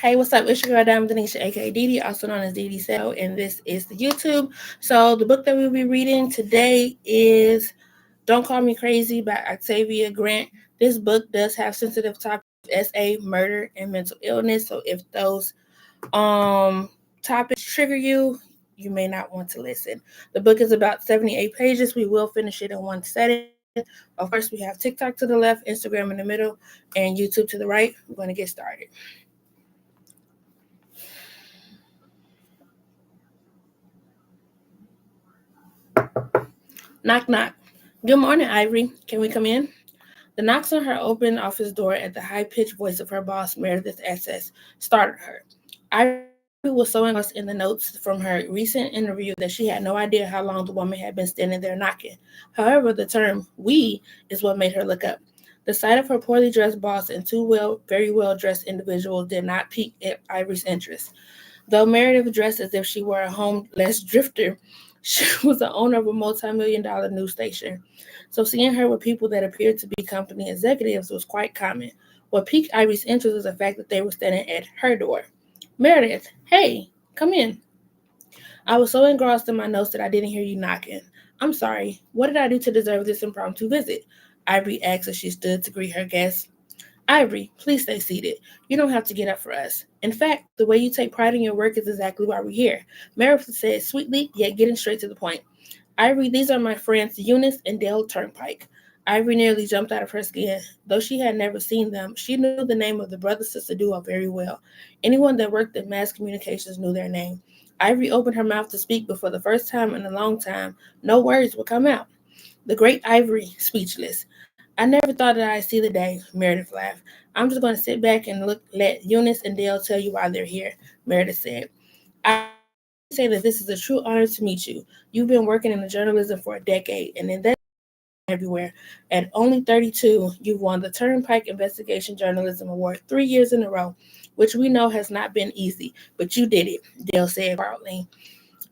Hey, what's up? It's your girl Diamond Denisha, aka Didi, also known as Didi Sell, and this is the YouTube. So the book that we'll be reading today is "Don't Call Me Crazy" by Octavia Grant. This book does have sensitive topics, SA, murder, and mental illness. So if those topics trigger you, you may not want to listen. The book is about 78 pages. We will finish it in one setting. Of course, we have TikTok to the left, Instagram in the middle, and YouTube to the right. We're going to get started. Knock, knock. Good morning, Ivory. Can we come in? The knocks on her open office door at the high pitched voice of her boss, Meredith Estes, startled her. Ivory was so engrossed in the notes from her recent interview that she had no idea how long the woman had been standing there knocking. However, the term "we" is what made her look up. The sight of her poorly dressed boss and two very well dressed individuals did not pique Ivory's interest. Though Meredith dressed as if she were a homeless drifter, she was the owner of a multi-million-dollar news station. So seeing her with people that appeared to be company executives was quite common. What piqued Ivory's interest was the fact that they were standing at her door. Meredith, hey, come in. I was so engrossed in my notes that I didn't hear you knocking. I'm sorry. What did I do to deserve this impromptu visit? Ivory asked as she stood to greet her guest. Ivory, please stay seated. You don't have to get up for us. In fact, the way you take pride in your work is exactly why we're here. Meredith said sweetly, yet getting straight to the point. Ivory, these are my friends Eunice and Dale Turnpike. Ivory nearly jumped out of her skin. Though she had never seen them, she knew the name of the brother-sister duo very well. Anyone that worked in mass communications knew their name. Ivory opened her mouth to speak, but for the first time in a long time, no words would come out. The great Ivory, speechless. I never thought that I'd see the day, Meredith laughed. I'm just going to sit back and let Eunice and Dale tell you why they're here, Meredith said. Ivory, let me say that this is a true honor to meet you. You've been working in journalism for a decade, and in that everywhere. At only 32, you've won the Turnpike Investigation Journalism Award 3 years in a row, which we know has not been easy, but you did it, Dale said proudly.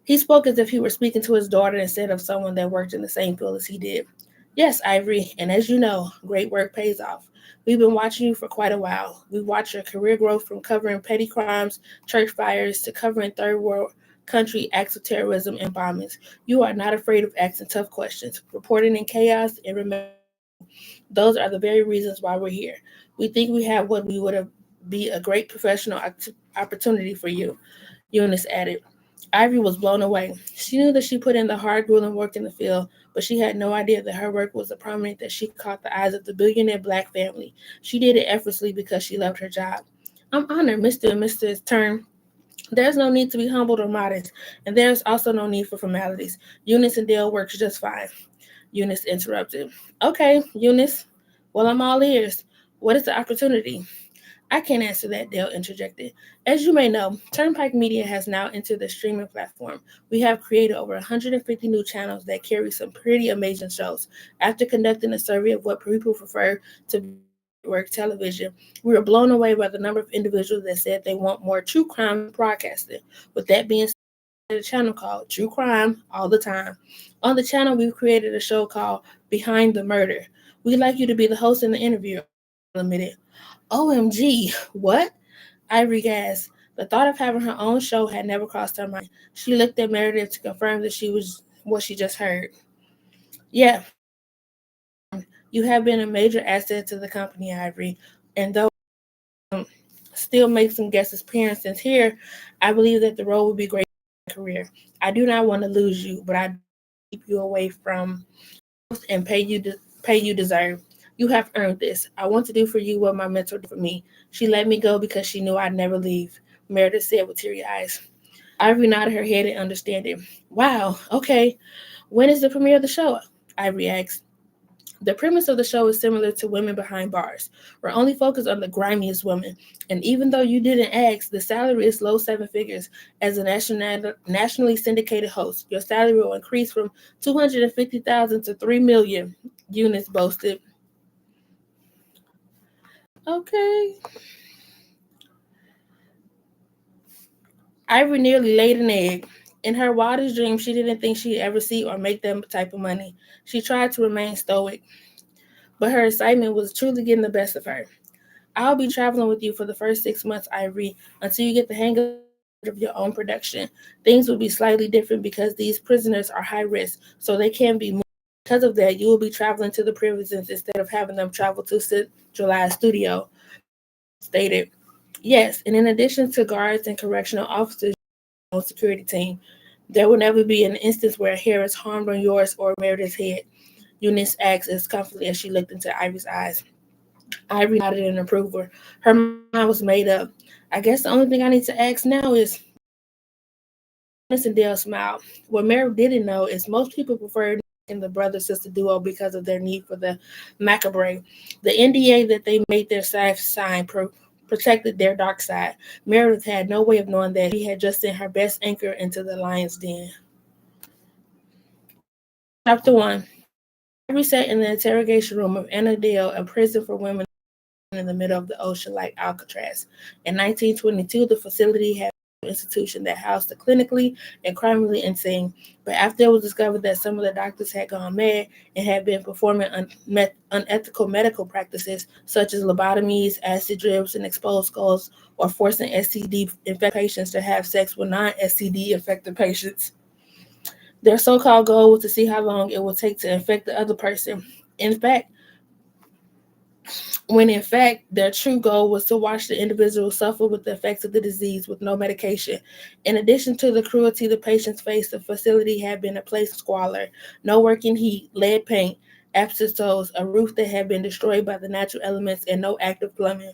He spoke as if he were speaking to his daughter instead of someone that worked in the same field as he did. Yes, Ivory, and as you know, great work pays off. We've been watching you for quite a while. We've watched your career growth from covering petty crimes, church fires, to covering third world country acts of terrorism and bombings. You are not afraid of asking tough questions, reporting in chaos, and remembering people. Those are the very reasons why we're here. We think we have what we would have be a great professional opportunity for you, Eunice added. Ivy was blown away. She knew that she put in the hard, grueling work in the field, but she had no idea that her work was so prominent that she caught the eyes of the billionaire black family. She did it effortlessly because she loved her job. I'm honored, Mr. and Mrs. Turn. There's no need to be humbled or modest, and there's also no need for formalities. Eunice and Dale works just fine. Eunice interrupted. Okay, Eunice. Well, I'm all ears. What is the opportunity? I can't answer that, Dale interjected. As you may know, Turnpike Media has now entered the streaming platform. We have created over 150 new channels that carry some pretty amazing shows. After conducting a survey of what people prefer to network television, we were blown away by the number of individuals that said they want more true crime broadcasting. With that being said, a channel called True Crime All the Time. On the channel, we've created a show called Behind the Murder. We'd like you to be the host and the interviewer. Admitted. OMG, what? Ivory gasped. The thought of having her own show had never crossed her mind. She looked at Meredith to confirm that she was what she just heard. Yeah, you have been a major asset to the company, Ivory. And though still make some guest appearances here, I believe that the role will be great for your career. I do not want to lose you, but I do keep you away from and pay you deserve. You have earned this. I want to do for you what my mentor did for me. She let me go because she knew I'd never leave, Meredith said with teary eyes. Ivory nodded her head in understanding. Wow, okay. When is the premiere of the show? Ivory asked. The premise of the show is similar to Women Behind Bars. We're only focused on the grimiest women. And even though you didn't ask, the salary is low seven figures. As a nationally syndicated host, your salary will increase from $250,000 to $3 million, Eunice boasted. Okay. Ivory nearly laid an egg. In her wildest dreams, she didn't think she'd ever see or make that type of money. She tried to remain stoic, but her excitement was truly getting the best of her. I'll be traveling with you for the first 6 months, Ivory, until you get the hang of your own production. Things will be slightly different because these prisoners are high risk, so they can be moved. Because of that, you will be traveling to the prisons instead of having them travel to Centralized Studio. Stated, yes, and in addition to guards and correctional officers, security team, there will never be an instance where a hair is harmed on yours or Meredith's head. Eunice asked as comfortably as she looked into Ivy's eyes. Ivy nodded in approval. Her mind was made up. I guess the only thing I need to ask now is, Eunice and Dale smiled. What Meredith didn't know is most people preferred in the brother-sister duo because of their need for the macabre. The NDA that they made their side sign protected their dark side. Meredith had no way of knowing that she had just sent her best anchor into the lion's den. Chapter 1. Ivory sat in the interrogation room of Annandale, a prison for women in the middle of the ocean like Alcatraz. In 1922, the facility had an institution that housed the clinically and criminally insane. But after it was discovered that some of the doctors had gone mad and had been performing unethical medical practices such as lobotomies, acid drips, and exposed skulls, or forcing STD infected patients to have sex with non-STD infected patients, their so-called goal was to see how long it would take to infect the other person. In fact, when in fact their true goal was to watch the individual suffer with the effects of the disease with no medication. In addition to the cruelty the patients faced, the facility had been a place of squalor, no working heat, lead paint, asbestos, a roof that had been destroyed by the natural elements, and no active plumbing.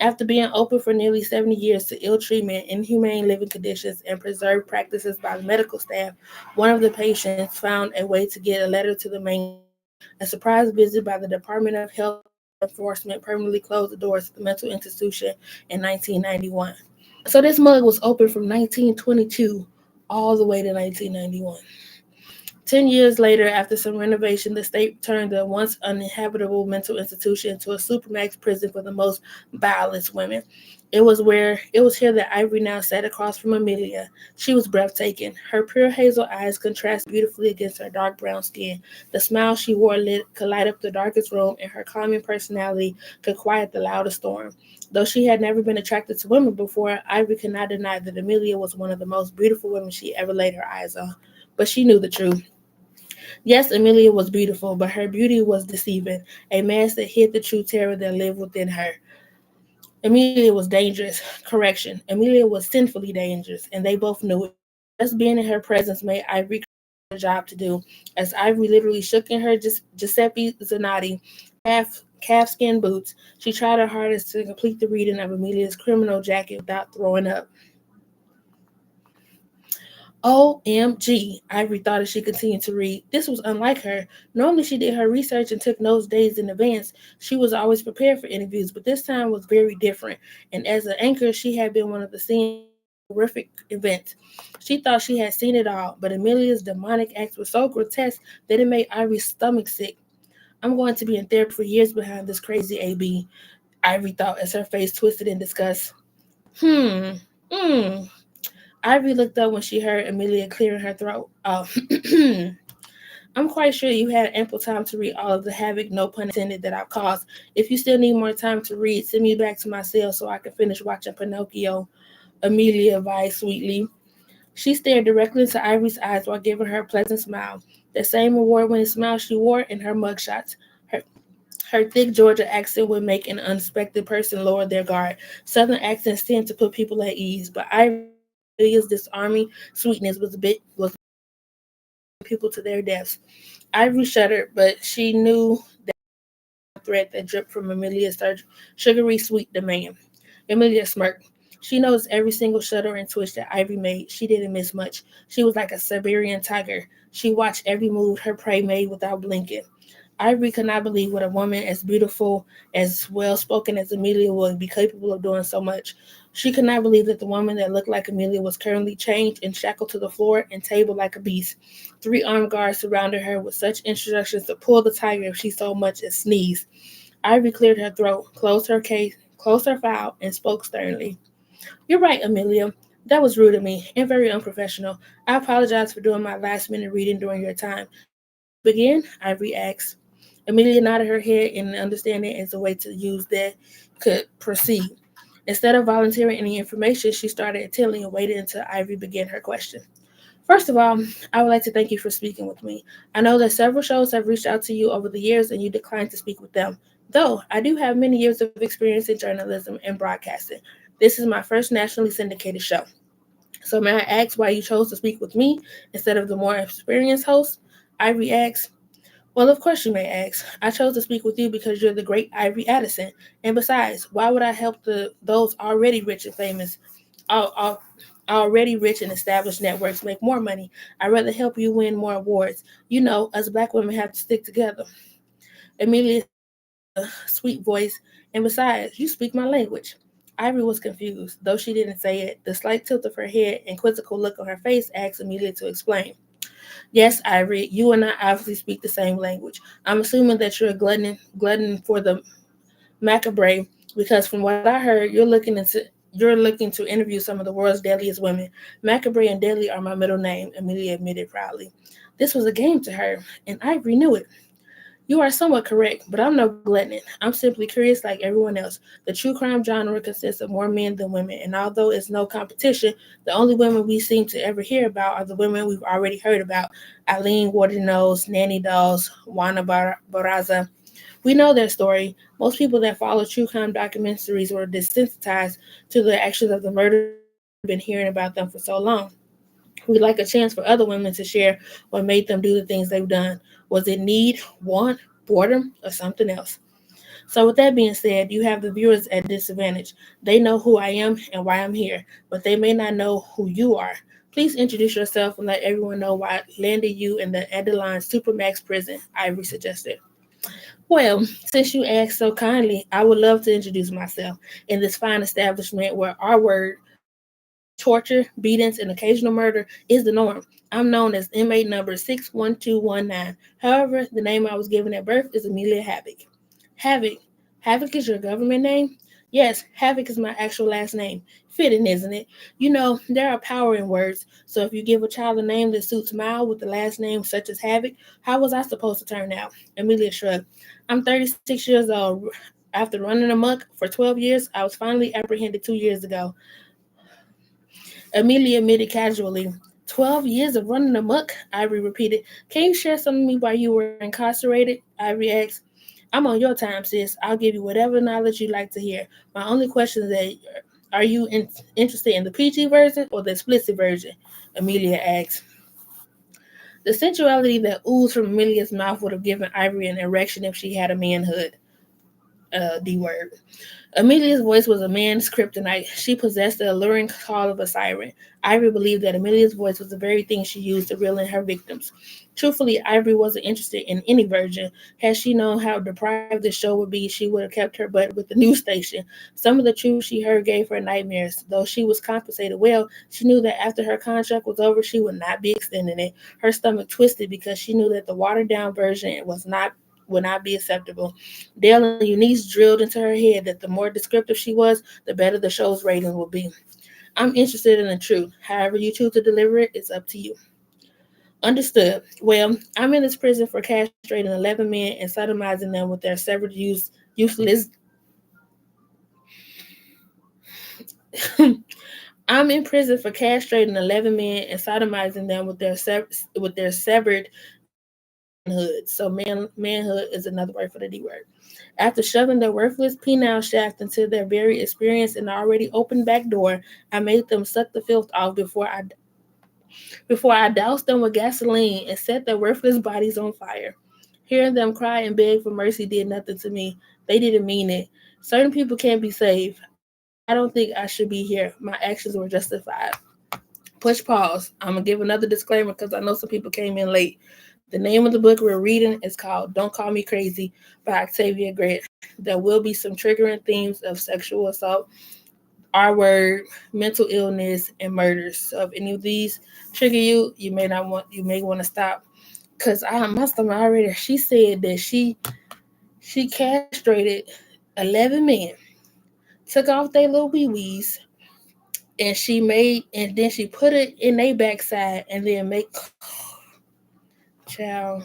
After being open for nearly 70 years to ill treatment, inhumane living conditions, and preserved practices by the medical staff, one of the patients found a way to get a letter to the main. A surprise visit by the Department of Health Enforcement permanently closed the doors of the mental institution in 1991. So this mug was open from 1922 all the way to 1991. 10 years later, after some renovation, the state turned the once uninhabitable mental institution into a supermax prison for the most vilest women. It was here that Ivory now sat across from Amelia. She was breathtaking. Her pure hazel eyes contrasted beautifully against her dark brown skin. The smile she wore could light up the darkest room, and her calming personality could quiet the loudest storm. Though she had never been attracted to women before, Ivory could not deny that Amelia was one of the most beautiful women she ever laid her eyes on. But she knew the truth. Yes, Amelia was beautiful, but her beauty was deceiving, a mask that hid the true terror that lived within her. Amelia was dangerous. Correction. Amelia was sinfully dangerous, and they both knew it. Just being in her presence made Ivory a job to do. As Ivory literally shook in her Giuseppe Zanotti calfskin boots, she tried her hardest to complete the reading of Amelia's criminal jacket without throwing up. OMG, Ivory thought as she continued to read. This was unlike her. Normally, she did her research and took notes days in advance. She was always prepared for interviews, but this time was very different. And as an anchor, she had been one of the scenes of horrific events. She thought she had seen it all, but Amelia's demonic acts were so grotesque that it made Ivory's stomach sick. I'm going to be in therapy for years behind this crazy AB, Ivory thought as her face twisted in disgust. Hmm. Hmm. Ivy looked up when she heard Amelia clearing her throat. Oh, I'm quite sure you had ample time to read all of the havoc, no pun intended, that I've caused. If you still need more time to read, send me back to my cell so I can finish watching Pinocchio, Amelia advised sweetly. She stared directly into Ivy's eyes while giving her a pleasant smile, the same award-winning smile she wore in her mugshots. Her, her thick Georgia accent would make an unsuspecting person lower their guard. Southern accents tend to put people at ease, but Ivy's disarming sweetness was people to their deaths. Ivory shuddered, but she knew the threat that dripped from Amelia's sugary sweet demand. Amelia smirked. She noticed every single shudder and twitch that Ivory made. She didn't miss much. She was like a Siberian tiger. She watched every move her prey made without blinking. Ivory could not believe what a woman as beautiful, as well-spoken as Amelia would be capable of doing so much. She could not believe that the woman that looked like Amelia was currently chained and shackled to the floor and tabled like a beast. 3 armed guards surrounded her with such instructions to pull the tiger if she so much as sneezed. Ivory cleared her throat, closed her file, and spoke sternly. You're right, Amelia. That was rude of me and very unprofessional. I apologize for doing my last-minute reading during your time. Begin? Ivory asked. Amelia nodded her head in understanding as a way to use that could proceed. Instead of volunteering any information, she started telling and waited until Ivory began her question. First of all, I would like to thank you for speaking with me. I know that several shows have reached out to you over the years and you declined to speak with them. Though I do have many years of experience in journalism and broadcasting, this is my first nationally syndicated show. So may I ask why you chose to speak with me instead of the more experienced host? Ivory asks, well, of course you may ask. I chose to speak with you because you're the great Ivory Addison. And besides, why would I help those already rich and famous, already rich and established networks make more money? I'd rather help you win more awards. You know, us black women have to stick together. Amelia sweet voice, and besides, you speak my language. Ivory was confused, though she didn't say it. The slight tilt of her head and quizzical look on her face asked Amelia to explain. Yes, Ivory, you and I obviously speak the same language. I'm assuming that you're a glutton for the macabre, because from what I heard, you're looking to interview some of the world's deadliest women. Macabre and Deadly are my middle name, Amelia admitted proudly. This was a game to her, and Ivory knew it. You are somewhat correct, but I'm no glutton. I'm simply curious like everyone else. The true crime genre consists of more men than women, and although it's no competition, the only women we seem to ever hear about are the women we've already heard about: Eileen Waternoose, Nanny Dolls, Juana Barraza. We know their story. Most people that follow true crime documentaries were desensitized to the actions of the murderers because we've been hearing about them for so long. We'd like a chance for other women to share what made them do the things they've done. Was it need, want, boredom, or something else? So, with that being said, you have the viewers at disadvantage. They know who I am and why I'm here, but they may not know who you are. Please introduce yourself and let everyone know why landed you in the Adeline Supermax prison, Ivory suggested. Well, since you asked so kindly, I would love to introduce myself in this fine establishment where our word torture, beatings, and occasional murder is the norm. I'm known as inmate number 61219. However, the name I was given at birth is Amelia Havoc. Havoc. Havoc is your government name? Yes, Havoc is my actual last name. Fitting, isn't it? You know, there are power in words, so if you give a child a name that suits Mal with the last name such as Havoc, how was I supposed to turn out? Amelia shrugged. I'm 36 years old. After running amok for 12 years, I was finally apprehended 2 years ago. Amelia admitted casually. 12 years of running amok, Ivory repeated. Can you share some with me while you were incarcerated? Ivory asked. I'm on your time, sis. I'll give you whatever knowledge you'd like to hear. My only question is that are you interested in the PG version or the explicit version? Amelia asked. The sensuality that oozed from Amelia's mouth would have given Ivory an erection if she had a manhood. D word. Amelia's voice was a man's kryptonite. She possessed the alluring call of a siren. Ivory believed that Amelia's voice was the very thing she used to reel in her victims. Truthfully, Ivory wasn't interested in any version. Had she known how deprived the show would be, she would have kept her butt with the news station. Some of the truth she heard gave her nightmares. Though she was compensated well, she knew that after her contract was over, she would not be extending it. Her stomach twisted because she knew that the watered down version would not be acceptable. Dale and Eunice drilled into her head that the more descriptive she was, the better the show's ratings would be. I'm interested in the truth. However you choose to deliver it, it's up to you. Understood. Well, I'm in this prison for castrating 11 men and sodomizing them with their severed useless. I'm in prison for castrating 11 men and sodomizing them with their severed useless manhood. So manhood is another word for the D word. After shoving their worthless penile shaft into their very experienced and already open back door, I made them suck the filth off before I doused them with gasoline and set their worthless bodies on fire. Hearing them cry and beg for mercy did nothing to me. They didn't mean it. Certain people can't be saved. I don't think I should be here. My actions were justified. Push pause. I'm going to give another disclaimer because I know some people came in late. The name of the book we're reading is called Don't Call Me Crazy by Octavia Grant. There will be some triggering themes of sexual assault, R word, mental illness, and murders. So if any of these trigger you, you may want to stop. Cause my stomach already. She said that she castrated 11 men, took off their little wee wees, and then she put it in their backside, and then make child.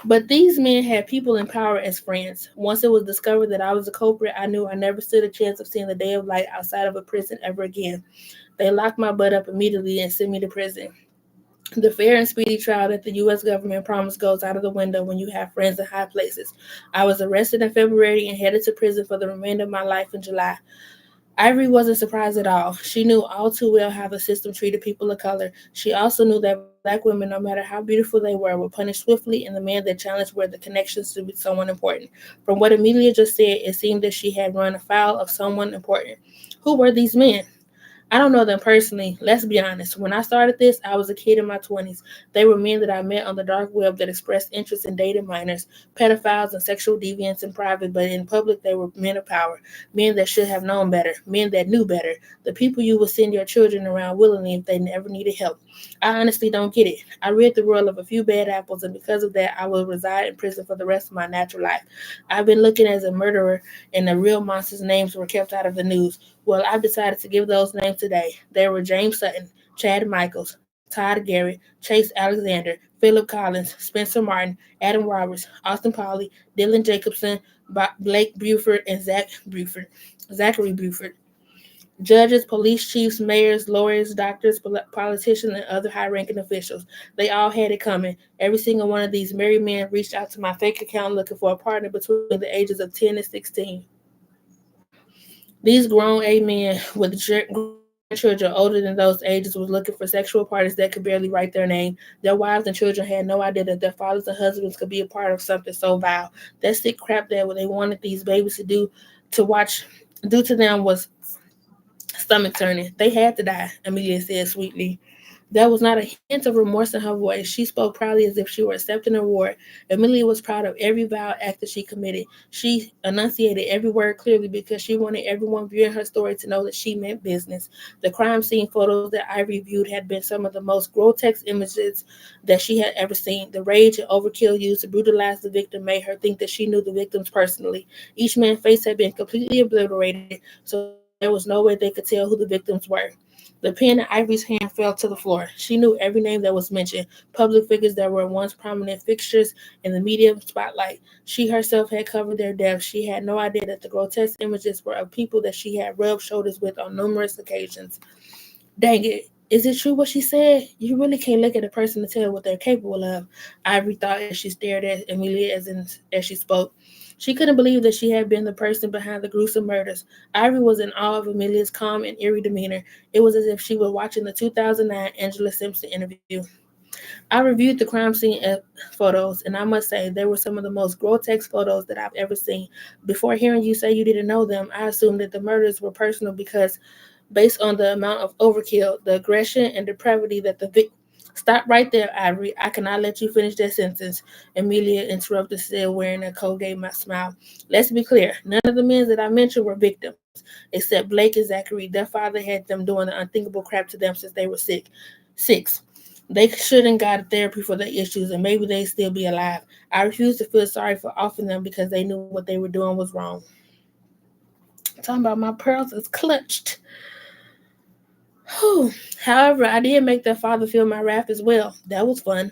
But these men had people in power as friends. Once it was discovered that I was a culprit, I knew I never stood a chance of seeing the day of light outside of a prison ever again. They locked my butt up immediately and sent me to prison. The fair and speedy trial that the U.S. government promised goes out of the window when you have friends in high places. I was arrested in February and headed to prison for the remainder of my life in July. Ivory wasn't surprised at all. She knew all too well how the system treated people of color. She also knew that black women, no matter how beautiful they were punished swiftly, and the men that challenged were the connections to someone important. From what Amelia just said, it seemed that she had run afoul of someone important. Who were these men? I don't know them personally. Let's be honest. When I started this, I was a kid in my 20s. They were men that I met on the dark web that expressed interest in dating minors, pedophiles, and sexual deviants in private, but in public, they were men of power, men that should have known better, men that knew better, the people you would send your children around willingly if they never needed help. I honestly don't get it. I rid the world of a few bad apples, and because of that, I will reside in prison for the rest of my natural life. I've been looking as a murderer, and the real monsters' names were kept out of the news. Well, I've decided to give those names today. They were James Sutton, Chad Michaels, Todd Garrett, Chase Alexander, Philip Collins, Spencer Martin, Adam Roberts, Austin Polly, Dylan Jacobson, Blake Buford, and Zachary Buford. Judges, police chiefs, mayors, lawyers, doctors, politicians, and other high ranking officials. They all had it coming. Every single one of these married men reached out to my fake account looking for a partner between the ages of 10 and 16. These grown A men with grandchildren older than those ages was looking for sexual partners that could barely write their name. Their wives and children had no idea that their fathers and husbands could be a part of something so vile. That sick crap that they wanted these babies to watch do to them was stomach turning. They had to die, Amelia said sweetly. There was not a hint of remorse in her voice. She spoke proudly as if she were accepting an award. Amelia was proud of every vile act that she committed. She enunciated every word clearly because she wanted everyone viewing her story to know that she meant business. The crime scene photos that I reviewed had been some of the most grotesque images that she had ever seen. The rage and overkill used to brutalize the victim made her think that she knew the victims personally. Each man's face had been completely obliterated, so there was no way they could tell who the victims were. The pen in Ivory's hand fell to the floor. She knew every name that was mentioned, public figures that were once prominent fixtures in the media spotlight. She herself had covered their deaths. She had no idea that the grotesque images were of people that she had rubbed shoulders with on numerous occasions. Dang it. Is it true what she said? You really can't look at a person to tell what they're capable of, Ivory thought as she stared at Amelia as she spoke. She couldn't believe that she had been the person behind the gruesome murders. Ivory was in awe of Amelia's calm and eerie demeanor. It was as if she were watching the 2009 Angela Simpson interview. I reviewed the crime scene photos, and I must say they were some of the most grotesque photos that I've ever seen. Before hearing you say you didn't know them, I assumed that the murders were personal because based on the amount of overkill, the aggression, and depravity that the victim. Stop right there, Ivory. I cannot let you finish that sentence. Amelia interrupted, still wearing a Colgate smile. Let's be clear. None of the men that I mentioned were victims, except Blake and Zachary. Their father had them doing the unthinkable crap to them since they were sick. 6. They shouldn't got therapy for their issues, and maybe they'd still be alive. I refuse to feel sorry for offing them because they knew what they were doing was wrong. Talking about my pearls is clutched. Whew. However, I did make their father feel my wrath as well. That was fun.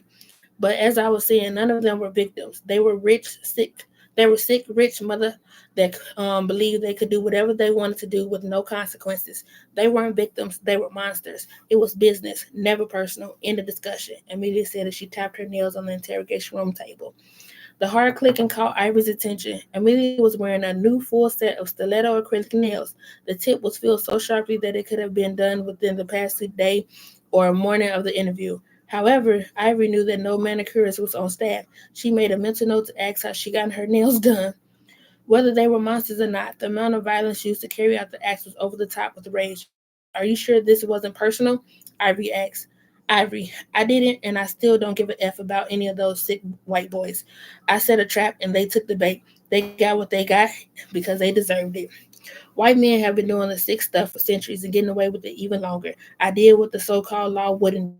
But as I was saying, none of them were victims. They were rich, sick. They were sick, rich mother that believed they could do whatever they wanted to do with no consequences. They weren't victims. They were monsters. It was business, never personal. End of discussion. Amelia said as she tapped her nails on the interrogation room table. The hard clicking caught Ivory's attention. Amelia was wearing a new full set of stiletto acrylic nails. The tip was filled so sharply that it could have been done within the past day or morning of the interview. However, Ivory knew that no manicurist was on staff. She made a mental note to ask how she got her nails done. Whether they were monsters or not, the amount of violence used to carry out the acts was over the top with rage. Are you sure this wasn't personal? Ivory asked. Ivory, I didn't, and I still don't give a F about any of those sick white boys. I set a trap and they took the bait. They got what they got because they deserved it. White men have been doing the sick stuff for centuries and getting away with it even longer. I did what the so called law wouldn't do.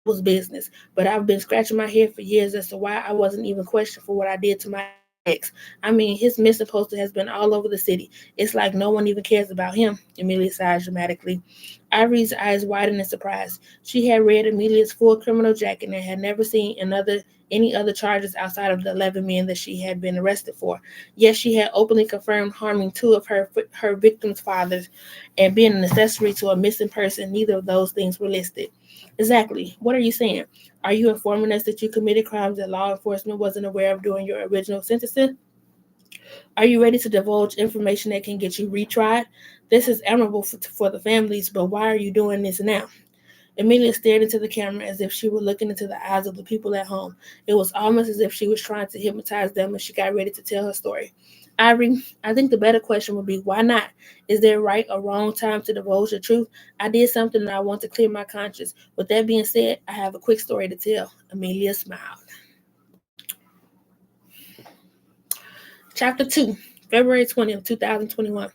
That was business. But I've been scratching my head for years as to why I wasn't even questioned for what I did to my dad. ex. I mean, his missing poster has been all over the city. It's like no one even cares about him. Amelia sighed dramatically. Ivory's eyes widened in surprise. She had read Amelia's full criminal jacket and had never seen any other charges outside of the 11 men that she had been arrested for. Yes, she had openly confirmed harming two of her victims' fathers and being an accessory to a missing person. Neither of those things were listed. Exactly. What are you saying? Are you informing us that you committed crimes that law enforcement wasn't aware of during your original sentencing? Are you ready to divulge information that can get you retried? This is admirable for the families, but why are you doing this now? Amelia stared into the camera as if she were looking into the eyes of the people at home. It was almost as if she was trying to hypnotize them as she got ready to tell her story. Ivory, I think the better question would be, why not? Is there a right or wrong time to divulge the truth? I did something and I want to clear my conscience. With that being said, I have a quick story to tell. Amelia smiled. Chapter 2, February 20th, 2021.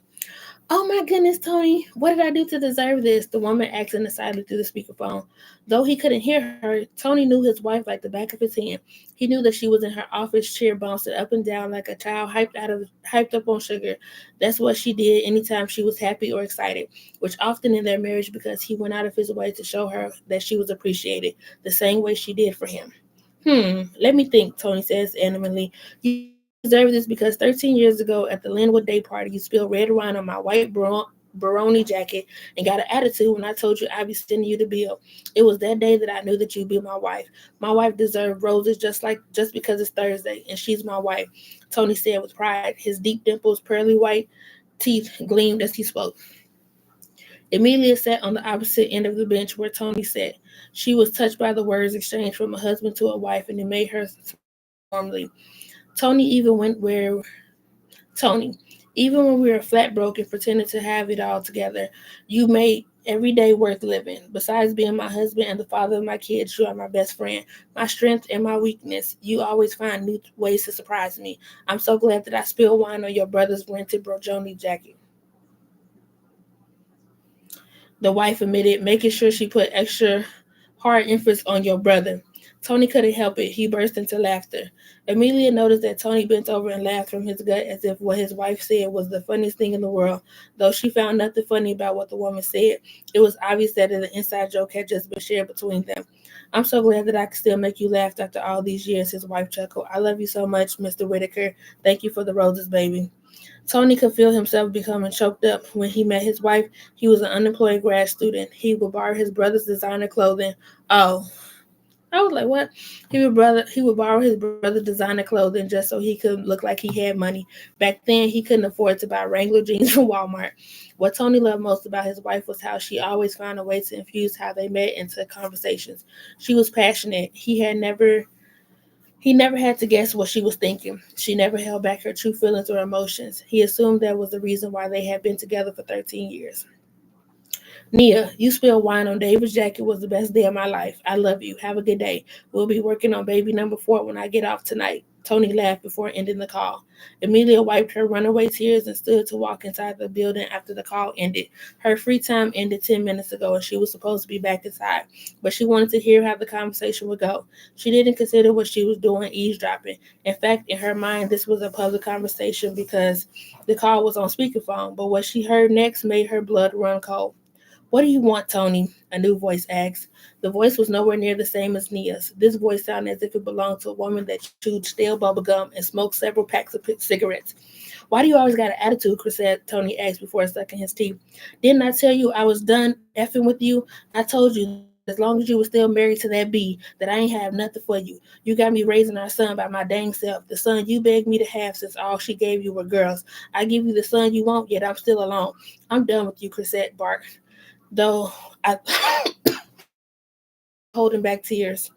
Oh my goodness, Tony, what did I do to deserve this? The woman asked excitedly through the speakerphone. Though he couldn't hear her, Tony knew his wife like the back of his hand. He knew that she was in her office chair bouncing up and down like a child hyped up on sugar. That's what she did anytime she was happy or excited, which often in their marriage because he went out of his way to show her that she was appreciated, the same way she did for him. Let me think, Tony says animatedly. You deserve this because 13 years ago at the Linwood Day party, you spilled red wine on my white Baroni jacket and got an attitude when I told you I'd be sending you the bill. It was that day that I knew that you'd be my wife. My wife deserved roses just because it's Thursday, and she's my wife, Tony said with pride. His deep dimples, pearly white teeth gleamed as he spoke. Amelia sat on the opposite end of the bench where Tony sat. She was touched by the words exchanged from a husband to a wife, and it made her warmly. Tony, even when we're Tony, even when we were flat broke and pretending to have it all together, you made every day worth living. Besides being my husband and the father of my kids, you are my best friend, my strength and my weakness. You always find new ways to surprise me. I'm so glad that I spilled wine on your brother's rented Brojoni jacket. The wife admitted, making sure she put extra hard emphasis on your brother. Tony couldn't help it. He burst into laughter. Amelia noticed that Tony bent over and laughed from his gut as if what his wife said was the funniest thing in the world. Though she found nothing funny about what the woman said, it was obvious that an inside joke had just been shared between them. I'm so glad that I can still make you laugh after all these years, his wife chuckled. I love you so much, Mr. Whitaker. Thank you for the roses, baby. Tony could feel himself becoming choked up. When he met his wife, he was an unemployed grad student. He would borrow his brother's designer clothing. Oh, I was like, what? He would borrow his brother's designer clothing just so he could look like he had money. Back then, he couldn't afford to buy Wrangler jeans from Walmart. What Tony loved most about his wife was how she always found a way to infuse how they met into conversations. She was passionate. He never had to guess what she was thinking. She never held back her true feelings or emotions. He assumed that was the reason why they had been together for 13 years. Nia, you spilled wine on David's jacket was the best day of my life. I love you. Have a good day. We'll be working on baby number 4 when I get off tonight. Tony laughed before ending the call. Amelia wiped her runaway tears and stood to walk inside the building after the call ended. Her free time ended 10 minutes ago and she was supposed to be back inside, but she wanted to hear how the conversation would go. She didn't consider what she was doing eavesdropping. In fact, in her mind, this was a public conversation because the call was on speakerphone, but what she heard next made her blood run cold. What do you want, Tony? A new voice asked. The voice was nowhere near the same as Nia's. This voice sounded as if it belonged to a woman that chewed stale bubble gum and smoked several packs of cigarettes. Why do you always got an attitude, Chris said, Tony asked before sucking his teeth. Didn't I tell you I was done effing with you? I told you as long as you were still married to that bee, that I ain't have nothing for you. You got me raising our son by my dang self. The son you begged me to have since all she gave you were girls. I give you the son you want, yet I'm still alone. I'm done with you, Chrisette barked. Though I holding back tears.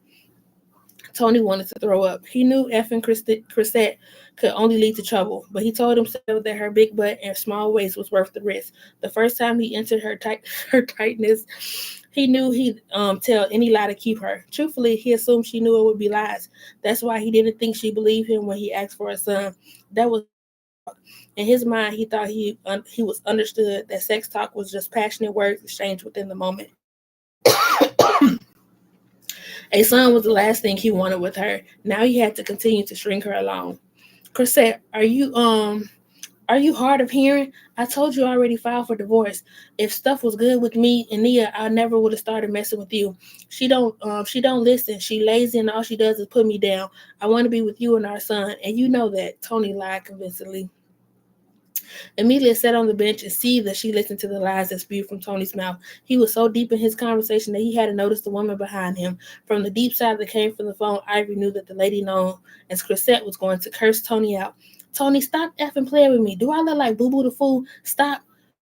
Tony wanted to throw up. He knew effing Chrisette could only lead to trouble, but he told himself that her big butt and small waist was worth the risk. The first time he entered her tightness, he knew he'd tell any lie to keep her. Truthfully, he assumed she knew it would be lies. That's why he didn't think she believed him when he asked for a son. That was in his mind. He thought he was understood that sex talk was just passionate words exchanged within the moment. A son was the last thing he wanted with her. Now he had to continue to string her along. Chrisette, are you hard of hearing? I told you I already filed for divorce. If stuff was good with me and Nia, I never would have started messing with you. She don't listen. She lazy and all she does is put me down. I want to be with you and our son, and you know that. Tony lied convincingly. Amelia sat on the bench and see that she listened to the lies that spewed from Tony's mouth. He was so deep in his conversation that he hadn't noticed the woman behind him. From the deep side that came from the phone, Ivory knew that the lady known as Chrisette was going to curse Tony out. Tony, stop effing playing with me. Do I look like Boo Boo the Fool? Stop.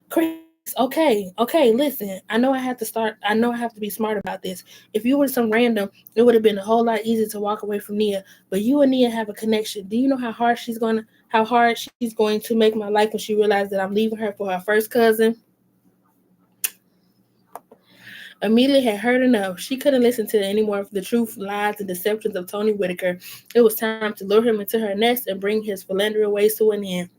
Chris, okay, listen. I know I have to be smart about this. If you were some random, it would have been a whole lot easier to walk away from Nia. But you and Nia have a connection. Do you know how hard she's going to make my life when she realizes that I'm leaving her for her first cousin? Amelia had heard enough. She couldn't listen to any more of the truth, lies, and deceptions of Tony Whitaker. It was time to lure him into her nest and bring his philandering ways to an end.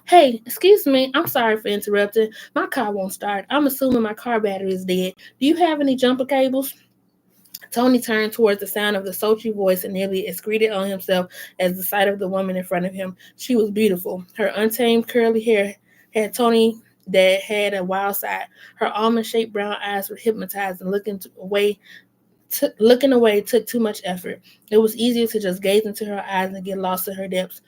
Hey, excuse me. I'm sorry for interrupting. My car won't start. I'm assuming my car battery is dead. Do you have any jumper cables? Tony turned towards the sound of the sultry voice and nearly excreted on himself as the sight of the woman in front of him. She was beautiful. Her untamed curly hair had Tony that had a wild side. Her almond-shaped brown eyes were hypnotized, and looking away took too much effort. It was easier to just gaze into her eyes and get lost in her depths.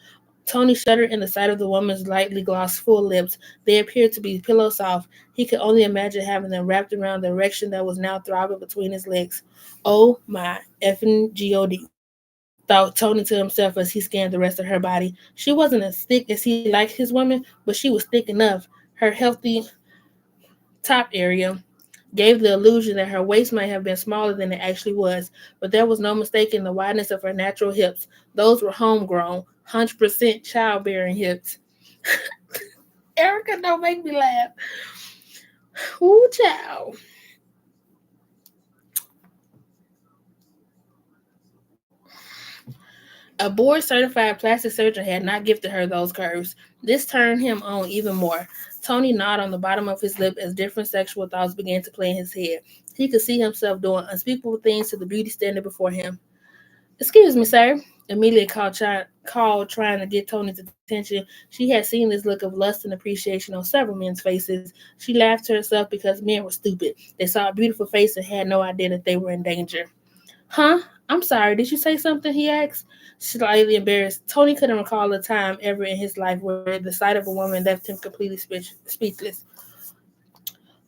Tony shuddered in the sight of the woman's lightly glossed full lips. They appeared to be pillow soft. He could only imagine having them wrapped around the erection that was now throbbing between his legs. Oh my effing God, thought Tony to himself as he scanned the rest of her body. She wasn't as thick as he liked his women, but she was thick enough. Her healthy top area gave the illusion that her waist might have been smaller than it actually was, but there was no mistaking the wideness of her natural hips. Those were homegrown, 100% childbearing hips. Erica, don't make me laugh. Ooh, child. A board certified plastic surgeon had not gifted her those curves. This turned him on even more. Tony gnawed on the bottom of his lip as different sexual thoughts began to play in his head. He could see himself doing unspeakable things to the beauty standard before him. Excuse me, sir. Amelia called, trying to get Tony's attention. She had seen this look of lust and appreciation on several men's faces. She laughed to herself because men were stupid. They saw a beautiful face and had no idea that they were in danger. Huh? I'm sorry, did you say something? He asked, slightly embarrassed. Tony couldn't recall a time ever in his life where the sight of a woman left him completely speechless.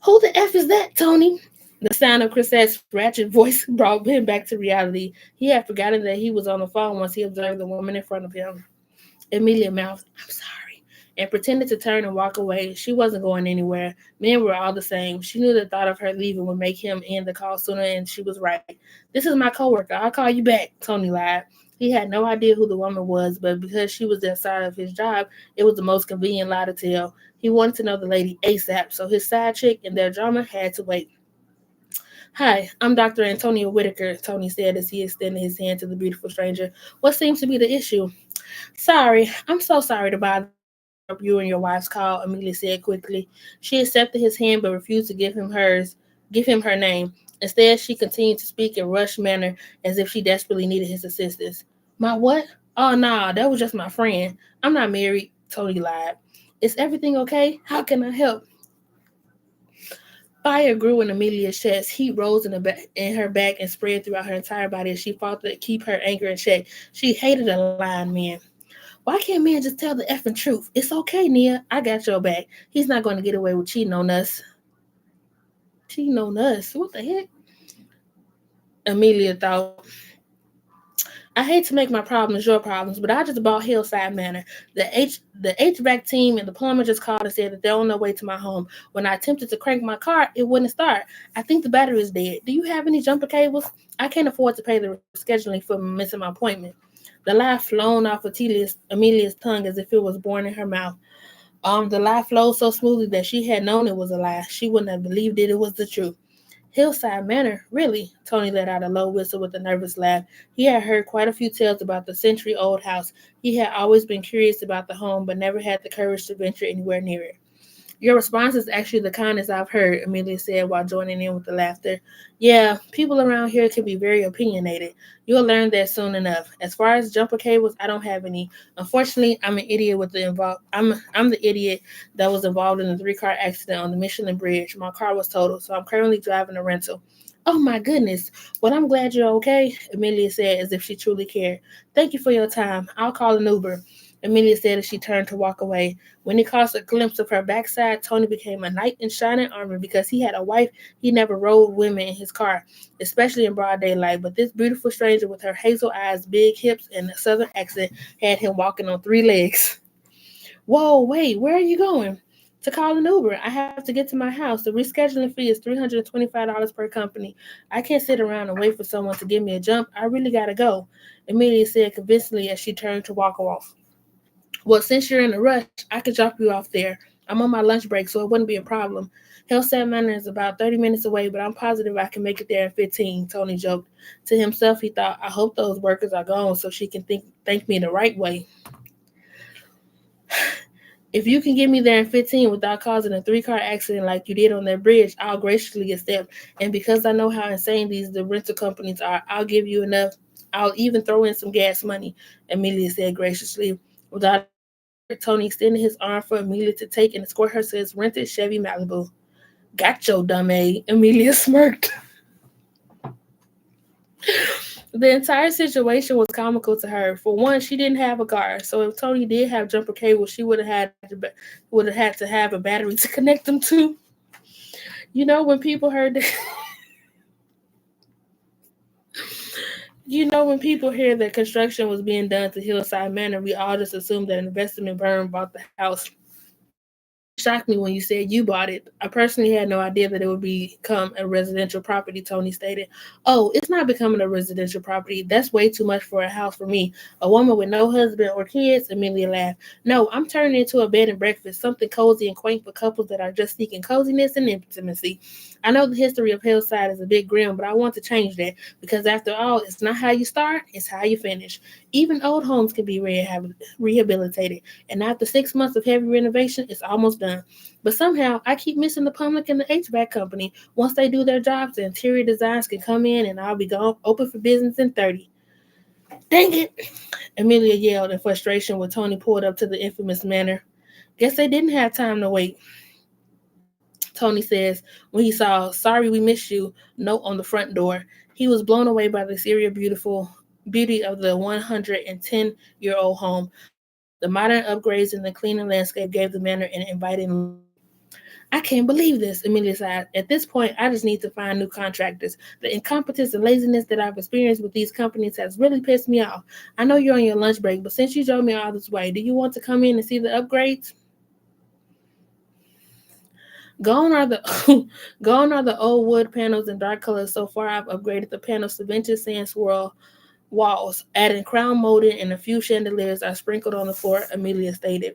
Who the F is that, Tony? The sound of Chrisette's ratchet voice brought him back to reality. He had forgotten that he was on the phone once he observed the woman in front of him. Amelia mouthed, I'm sorry, and pretended to turn and walk away. She wasn't going anywhere. Men were all the same. She knew the thought of her leaving would make him end the call sooner, and she was right. This is my coworker. I'll call you back, Tony lied. He had no idea who the woman was, but because she was outside of his job, it was the most convenient lie to tell. He wanted to know the lady ASAP, so his side chick and their drama had to wait. Hi, I'm Dr. Antonio Whitaker, Tony said as he extended his hand to the beautiful stranger. What seems to be the issue? Sorry, I'm so sorry to bother you and your wife's call, Amelia said quickly. She accepted his hand but refused to give him her name. Instead, she continued to speak in rushed manner as if she desperately needed his assistance. My what? Oh, nah, that was just my friend. I'm not married, Tony lied. Is everything okay? How can I help? Fire grew in Amelia's chest. Heat rose in her back and spread throughout her entire body as she fought to keep her anger in check. She hated a lying man. Why can't men just tell the effing truth? It's okay, Nia. I got your back. He's not going to get away with cheating on us. Cheating on us? What the heck? Amelia thought. I hate to make my problems your problems, but I just bought Hillside Manor. The HVAC team and the plumber just called and said that they're on their way to my home. When I attempted to crank my car, it wouldn't start. I think the battery is dead. Do you have any jumper cables? I can't afford to pay the scheduling for missing my appointment. The lie flown off Amelia's tongue as if it was born in her mouth. The lie flowed so smoothly that she had known it was a lie. She wouldn't have believed it was the truth. Hillside Manor, really? Tony let out a low whistle with a nervous laugh. He had heard quite a few tales about the century-old house. He had always been curious about the home, but never had the courage to venture anywhere near it. Your response is actually the kindest I've heard, Amelia said while joining in with the laughter. Yeah, people around here can be very opinionated. You'll learn that soon enough. As far as jumper cables, I don't have any. Unfortunately, I'm an idiot with the involved. I'm the idiot that was involved in the three-car accident on the Michelin Bridge. My car was totaled, so I'm currently driving a rental. Oh my goodness. Well, I'm glad you're okay, Amelia said as if she truly cared. Thank you for your time. I'll call an Uber. Amelia said as she turned to walk away. When he caught a glimpse of her backside, Tony became a knight in shining armor because he had a wife. He never rode women in his car, especially in broad daylight. But this beautiful stranger with her hazel eyes, big hips, and a southern accent had him walking on three legs. Whoa, wait, where are you going? To call an Uber. I have to get to my house. The rescheduling fee is $325 per company. I can't sit around and wait for someone to give me a jump. I really gotta go, Amelia said convincingly as she turned to walk off. Well, since you're in a rush, I could drop you off there. I'm on my lunch break, so it wouldn't be a problem. Hillside Manor is about 30 minutes away, but I'm positive I can make it there in 15, Tony joked. To himself, he thought, I hope those workers are gone so she can thank me the right way. If you can get me there in 15 without causing a three-car accident like you did on that bridge, I'll graciously accept. And because I know how insane the rental companies are, I'll give you enough. I'll even throw in some gas money, Amelia said graciously. Without another word, Tony extended his arm for Amelia to take and escort her to his rented Chevy Malibu. Gotcha, dumb A, Amelia smirked. The entire situation was comical to her. For one, she didn't have a car, so if Tony did have jumper cables, she would have had to have a battery to connect them to. You know when people heard that, when people hear that construction was being done to Hillside Manor, we all just assumed that an investment firm bought the house. It shocked me when you said you bought it. I personally had no idea that it would become a residential property, Tony stated. Oh, it's not becoming a residential property. That's way too much for a house for me. A woman with no husband or kids, Amelia laughed. No, I'm turning into a bed and breakfast, something cozy and quaint for couples that are just seeking coziness and intimacy. I know the history of Hillside is a bit grim, but I want to change that because after all, it's not how you start, it's how you finish. Even old homes can be rehabilitated, and after 6 months of heavy renovation, it's almost done. But somehow, I keep missing the plumbing and the HVAC company. Once they do their jobs, the interior designs can come in, and I'll be gone, open for business in 30. Dang it! Amelia yelled in frustration when Tony pulled up to the infamous manor. Guess they didn't have time to wait. Tony says when he saw "Sorry we missed you" note on the front door. He was blown away by the exterior beauty of the 110-year-old home. The modern upgrades and the cleaner landscape gave the manor an inviting look. I can't believe this, Amelia sighed. At this point, I just need to find new contractors. The incompetence and laziness that I've experienced with these companies has really pissed me off. I know you're on your lunch break, but since you drove me all this way, do you want to come in and see the upgrades? Gone are the gone are the old wood panels and dark colors. So far, I've upgraded the panels to vintage sand swirl walls, adding crown molding and a few chandeliers are sprinkled on the floor, Amelia stated.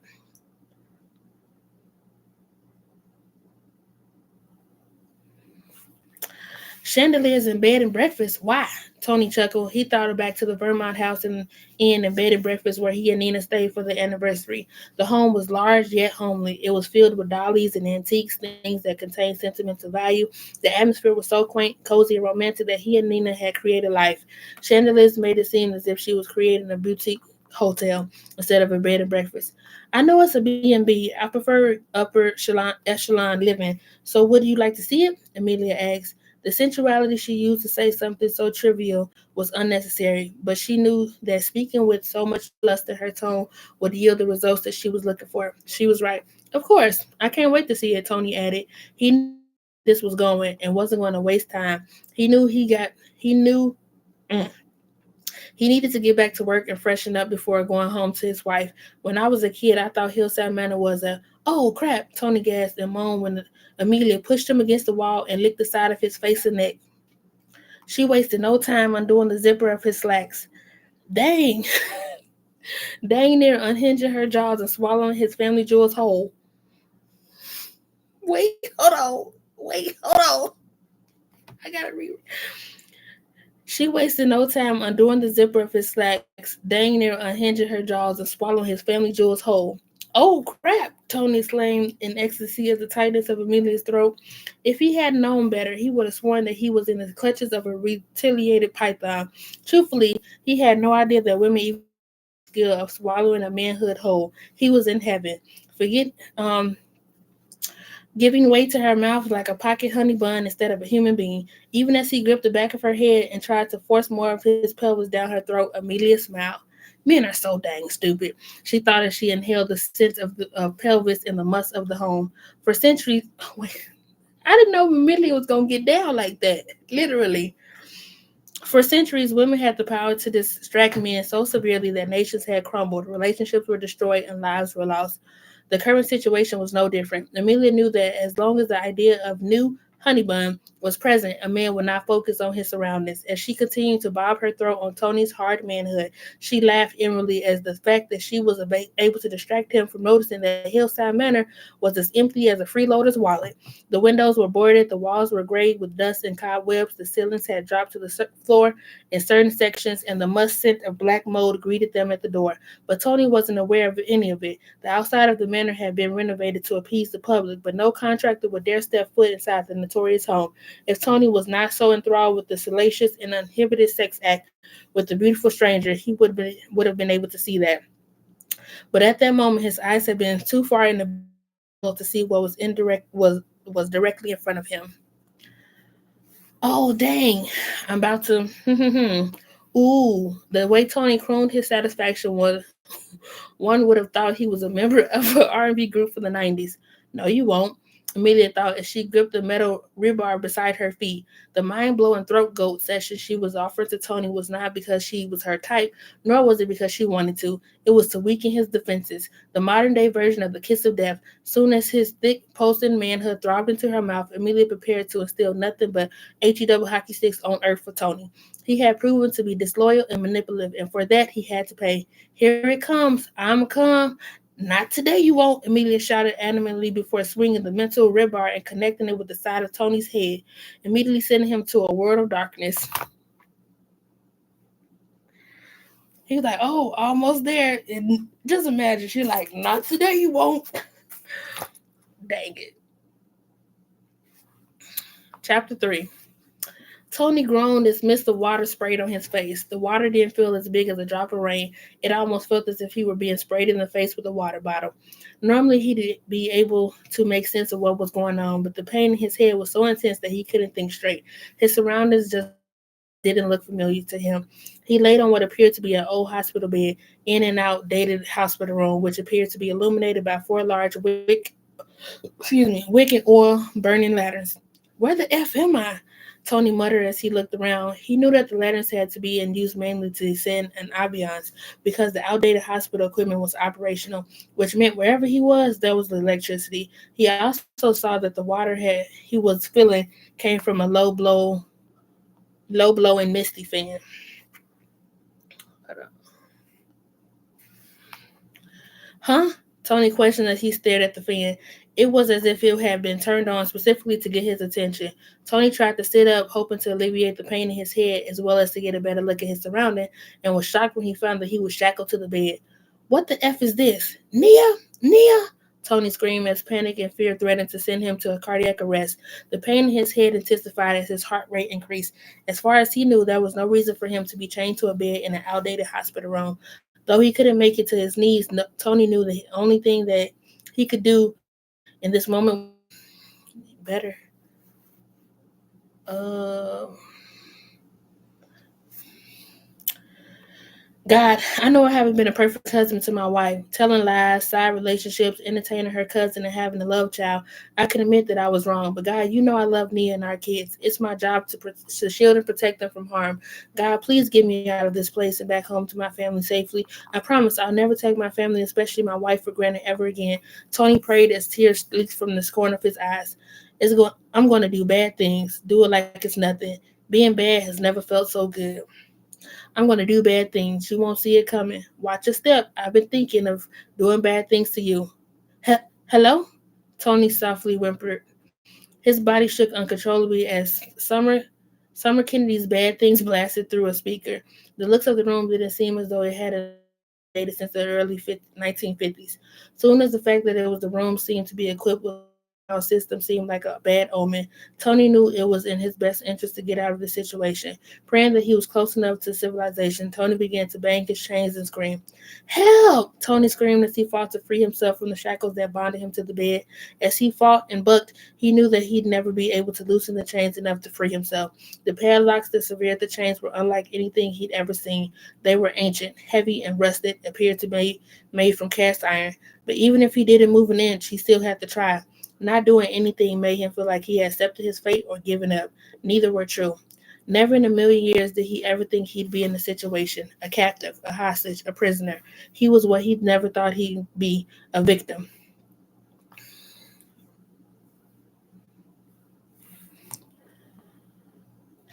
Chandeliers in bed and breakfast? Why? Tony chuckled. He thought back to the Vermont house and inn and bed and breakfast where he and Nina stayed for the anniversary. The home was large yet homely. It was filled with dollies and antiques, things that contained sentimental value. The atmosphere was so quaint, cozy, and romantic that he and Nina had created life. Chandeliers made it seem as if she was creating a boutique hotel instead of a bed and breakfast. I know it's a B&B. I prefer upper echelon living. So would you like to see it? Amelia asked. The sensuality she used to say something so trivial was unnecessary, but she knew that speaking with so much lust in her tone would yield the results that she was looking for. She was right. Of course, I can't wait to see it, Tony added. He knew this was going and wasn't going to waste time. He knew mm, he needed to get back to work and freshen up before going home to his wife. When I was a kid, I thought Hillside Manor was a, oh crap, Tony gasped and moaned when Amelia pushed him against the wall and licked the side of his face and neck. She wasted no time undoing the zipper of his slacks. Dang, dang near unhinging her jaws and swallowing his family jewels whole. Wait, hold on. Hold on. I gotta read. She wasted no time undoing the zipper of his slacks, dang near unhinging her jaws and swallowing his family jewels whole. Oh crap! Tony exclaimed in ecstasy at the tightness of Amelia's throat. If he had known better, he would have sworn that he was in the clutches of a retaliated python. Truthfully, he had no idea that women even possessed the skill of swallowing a manhood whole. He was in heaven. Forget giving weight to her mouth like a pocket honey bun instead of a human being. Even as he gripped the back of her head and tried to force more of his pelvis down her throat, Amelia smiled. Men are so dang stupid. She thought as she inhaled the scent of pelvis and the muss of the home. For centuries, wait, I didn't know Amelia was going to get down like that. Literally. For centuries, women had the power to distract men so severely that nations had crumbled, relationships were destroyed, and lives were lost. The current situation was no different. Amelia knew that as long as the idea of new honey bun was present, a man would not focus on his surroundings. As she continued to bob her throat on Tony's hard manhood, she laughed inwardly as the fact that she was able to distract him from noticing that Hillside Manor was as empty as a freeloader's wallet. The windows were boarded, the walls were grayed with dust and cobwebs, the ceilings had dropped to the floor in certain sections, and the must scent of black mold greeted them at the door. But Tony wasn't aware of any of it. The outside of the manor had been renovated to appease the public, but no contractor would dare step foot inside the notorious home. If Tony was not so enthralled with the salacious and uninhibited sex act with the beautiful stranger, he would have been able to see that. But at that moment, his eyes had been too far in the back of the vehicle to see what was directly in front of him. Oh dang! I'm about to. Ooh, the way Tony crooned his satisfaction was one would have thought he was a member of an R&B group from the 90s. No, you won't. Amelia thought as she gripped the metal rebar beside her feet. The mind-blowing throat goat session she was offering to Tony was not because she was her type, nor was it because she wanted to. It was to weaken his defenses. The modern-day version of the kiss of death. Soon as his thick, pulsing manhood throbbed into her mouth, Amelia prepared to instill nothing but HE hockey sticks on earth for Tony. He had proven to be disloyal and manipulative, and for that he had to pay. Here it comes. I'm come. Not today, you won't, Amelia shouted animatedly before swinging the mental rebar and connecting it with the side of Tony's head, immediately sending him to a world of darkness. He was like, oh, almost there. And just imagine, she's like, not today, you won't. Dang it. Chapter 3. Tony groaned as mist of water sprayed on his face. The water didn't feel as big as a drop of rain. It almost felt as if he were being sprayed in the face with a water bottle. Normally, he'd be able to make sense of what was going on, but the pain in his head was so intense that he couldn't think straight. His surroundings just didn't look familiar to him. He laid on what appeared to be an old hospital bed, in and out dated hospital room, which appeared to be illuminated by four large wick and oil burning lanterns. Where the F am I? Tony muttered as he looked around. He knew that the lanterns had to be in use mainly to send an ambiance because the outdated hospital equipment was operational, which meant wherever he was, there was electricity. He also saw that the water he was feeling came from a low blowing misty fan. Huh? Tony questioned as he stared at the fan. It was as if it had been turned on specifically to get his attention. Tony tried to sit up, hoping to alleviate the pain in his head as well as to get a better look at his surroundings, and was shocked when he found that he was shackled to the bed. What the F is this? Nia? Nia? Tony screamed as panic and fear threatened to send him to a cardiac arrest. The pain in his head intensified as his heart rate increased. As far as he knew, there was no reason for him to be chained to a bed in an outdated hospital room. Though he couldn't make it to his knees, Tony knew the only thing that he could do in this moment was better. Uh, God, I know I haven't been a perfect husband to my wife, telling lies, side relationships, entertaining her cousin, and having a love child. I can admit that I was wrong, but God, you know I love Nia and our kids. It's my job to shield and protect them from harm. God, please get me out of this place and back home to my family safely. I promise I'll never take my family, especially my wife, for granted ever again. Tony prayed as tears leaked from the corner of his eyes. I'm going to do bad things, do it like it's nothing. Being bad has never felt so good. I'm going to do bad things. You won't see it coming. Watch your step. I've been thinking of doing bad things to you. Hello? Tony softly whimpered. His body shook uncontrollably as Summer Kennedy's bad things blasted through a speaker. The looks of the room didn't seem as though it had enough dated since the early 1950s. Soon as the fact that it was the room seemed to be equipped with a sound system seemed like a bad omen, Tony knew it was in his best interest to get out of the situation. Praying that he was close enough to civilization, Tony began to bang his chains and scream. Help! Tony screamed as he fought to free himself from the shackles that bonded him to the bed. As he fought and bucked, he knew that he'd never be able to loosen the chains enough to free himself. The padlocks that severed the chains were unlike anything he'd ever seen. They were ancient, heavy, and rusted, appeared to be made from cast iron. But even if he didn't move an inch, he still had to try. Not doing anything made him feel like he had accepted his fate or given up. Neither were true. Never in a million years did he ever think he'd be in a situation, a captive, a hostage, a prisoner. He was what he'd never thought he'd be, a victim.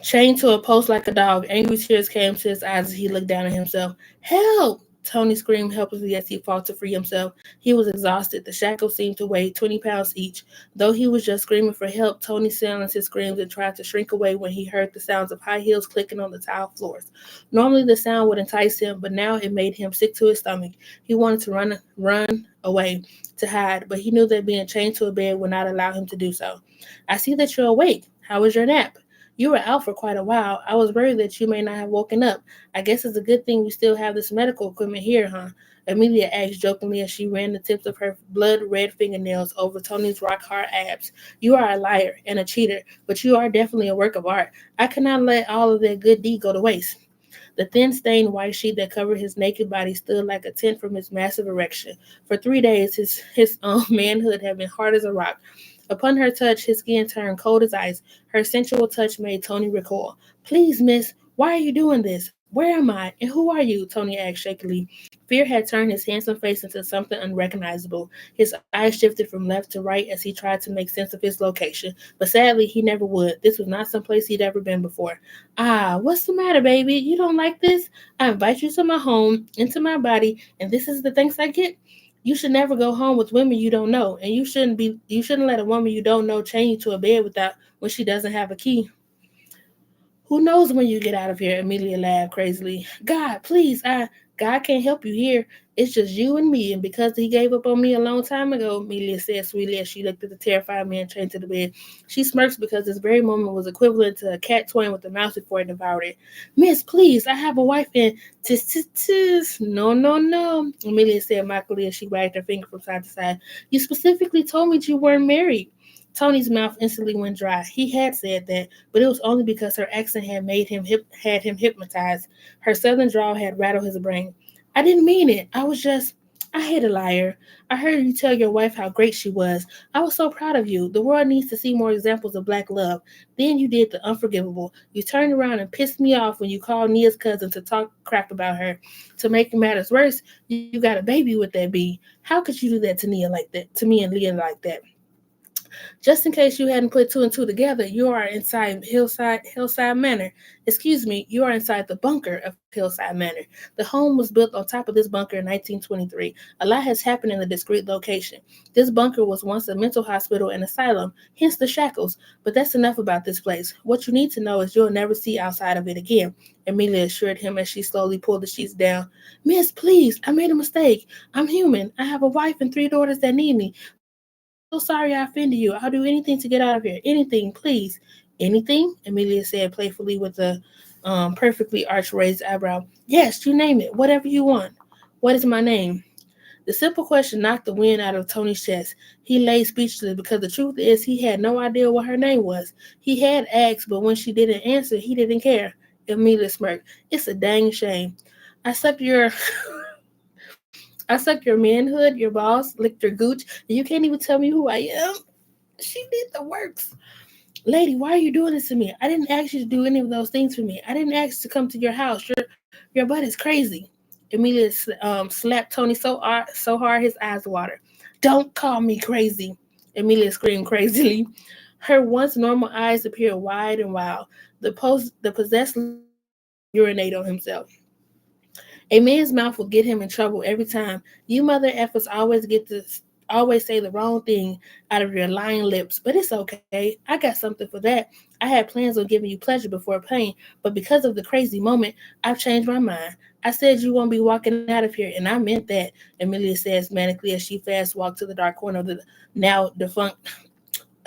Chained to a post like a dog, angry tears came to his eyes as he looked down at himself. Help! Tony screamed helplessly as he fought to free himself. He was exhausted. The shackles seemed to weigh 20 pounds each. Though he was just screaming for help, Tony silenced his screams and tried to shrink away when he heard the sounds of high heels clicking on the tile floors. Normally the sound would entice him, but now it made him sick to his stomach. He wanted to run away, to hide, but he knew that being chained to a bed would not allow him to do so. I see that you're awake. How was your nap? You were out for quite a while. I was worried that you may not have woken up. I guess it's a good thing we still have this medical equipment here, huh? Amelia asked jokingly as she ran the tips of her blood-red fingernails over Tony's rock-hard abs. You are a liar and a cheater, but you are definitely a work of art. I cannot let all of that good deed go to waste. The thin stained white sheet that covered his naked body stood like a tent from his massive erection. For 3 days, his manhood had been hard as a rock. Upon her touch, his skin turned cold as ice. Her sensual touch made Tony recoil. Please, miss, why are you doing this? Where am I? And who are you? Tony asked shakily. Fear had turned his handsome face into something unrecognizable. His eyes shifted from left to right as he tried to make sense of his location. But sadly, he never would. This was not some place he'd ever been before. Ah, what's the matter, baby? You don't like this? I invite you to my home, into my body, and this is the thanks I get? You should never go home with women you don't know, and you shouldn't let a woman you don't know chain you to a bed without when she doesn't have a key. Who knows when you get out of here? Amelia laughed crazily. God can't help you here. It's just you and me, and because he gave up on me a long time ago, Amelia said sweetly as she looked at the terrified man chained to the bed. She smirked because this very moment was equivalent to a cat toying with a mouse before it devoured it. Miss, please, I have a wife and tis. No, no, no, Amelia said mockingly as she wagged her finger from side to side. You specifically told me you weren't married. Tony's mouth instantly went dry. He had said that, but it was only because her accent had had him hypnotized. Her southern drawl had rattled his brain. I didn't mean it. I hate a liar. I heard you tell your wife how great she was. I was so proud of you. The world needs to see more examples of black love. Then you did the unforgivable. You turned around and pissed me off when you called Nia's cousin to talk crap about her. To make matters worse, you got a baby with that bee. How could you do that to Nia like that? To me and Leah like that? Just in case you hadn't put two and two together, you are inside Hillside Manor. Excuse me, you are inside the bunker of Hillside Manor. The home was built on top of this bunker in 1923. A lot has happened in the discrete location. This bunker was once a mental hospital and asylum, hence the shackles. But that's enough about this place. What you need to know is you'll never see outside of it again, Amelia assured him as she slowly pulled the sheets down. Miss, please, I made a mistake. I'm human. I have a wife and 3 daughters that need me. So sorry I offended you. I'll do anything to get out of here. Anything, please. Anything? Amelia said playfully with a perfectly arched raised eyebrow. Yes, you name it. Whatever you want. What is my name? The simple question knocked the wind out of Tony's chest. He lay speechless because the truth is he had no idea what her name was. He had asked, but when she didn't answer, he didn't care. Amelia smirked. It's a dang shame. I sucked your I sucked your manhood, your balls, licked your gooch, and you can't even tell me who I am. She did the works. Lady, why are you doing this to me? I didn't ask you to do any of those things for me. I didn't ask you to come to your house. Your butt is crazy. Amelia slapped Tony so hard his eyes watered. Don't call me crazy. Amelia screamed crazily. Her once normal eyes appeared wide and wild. The possessed urinate on himself. A man's mouth will get him in trouble every time. You mother effers always get this. always say the wrong thing out of your lying lips, but it's okay. I got something for that. I had plans on giving you pleasure before pain, but because of the crazy moment, I've changed my mind. I said you won't be walking out of here, and I meant that, Amelia says manically as she fast walked to the dark corner of the now defunct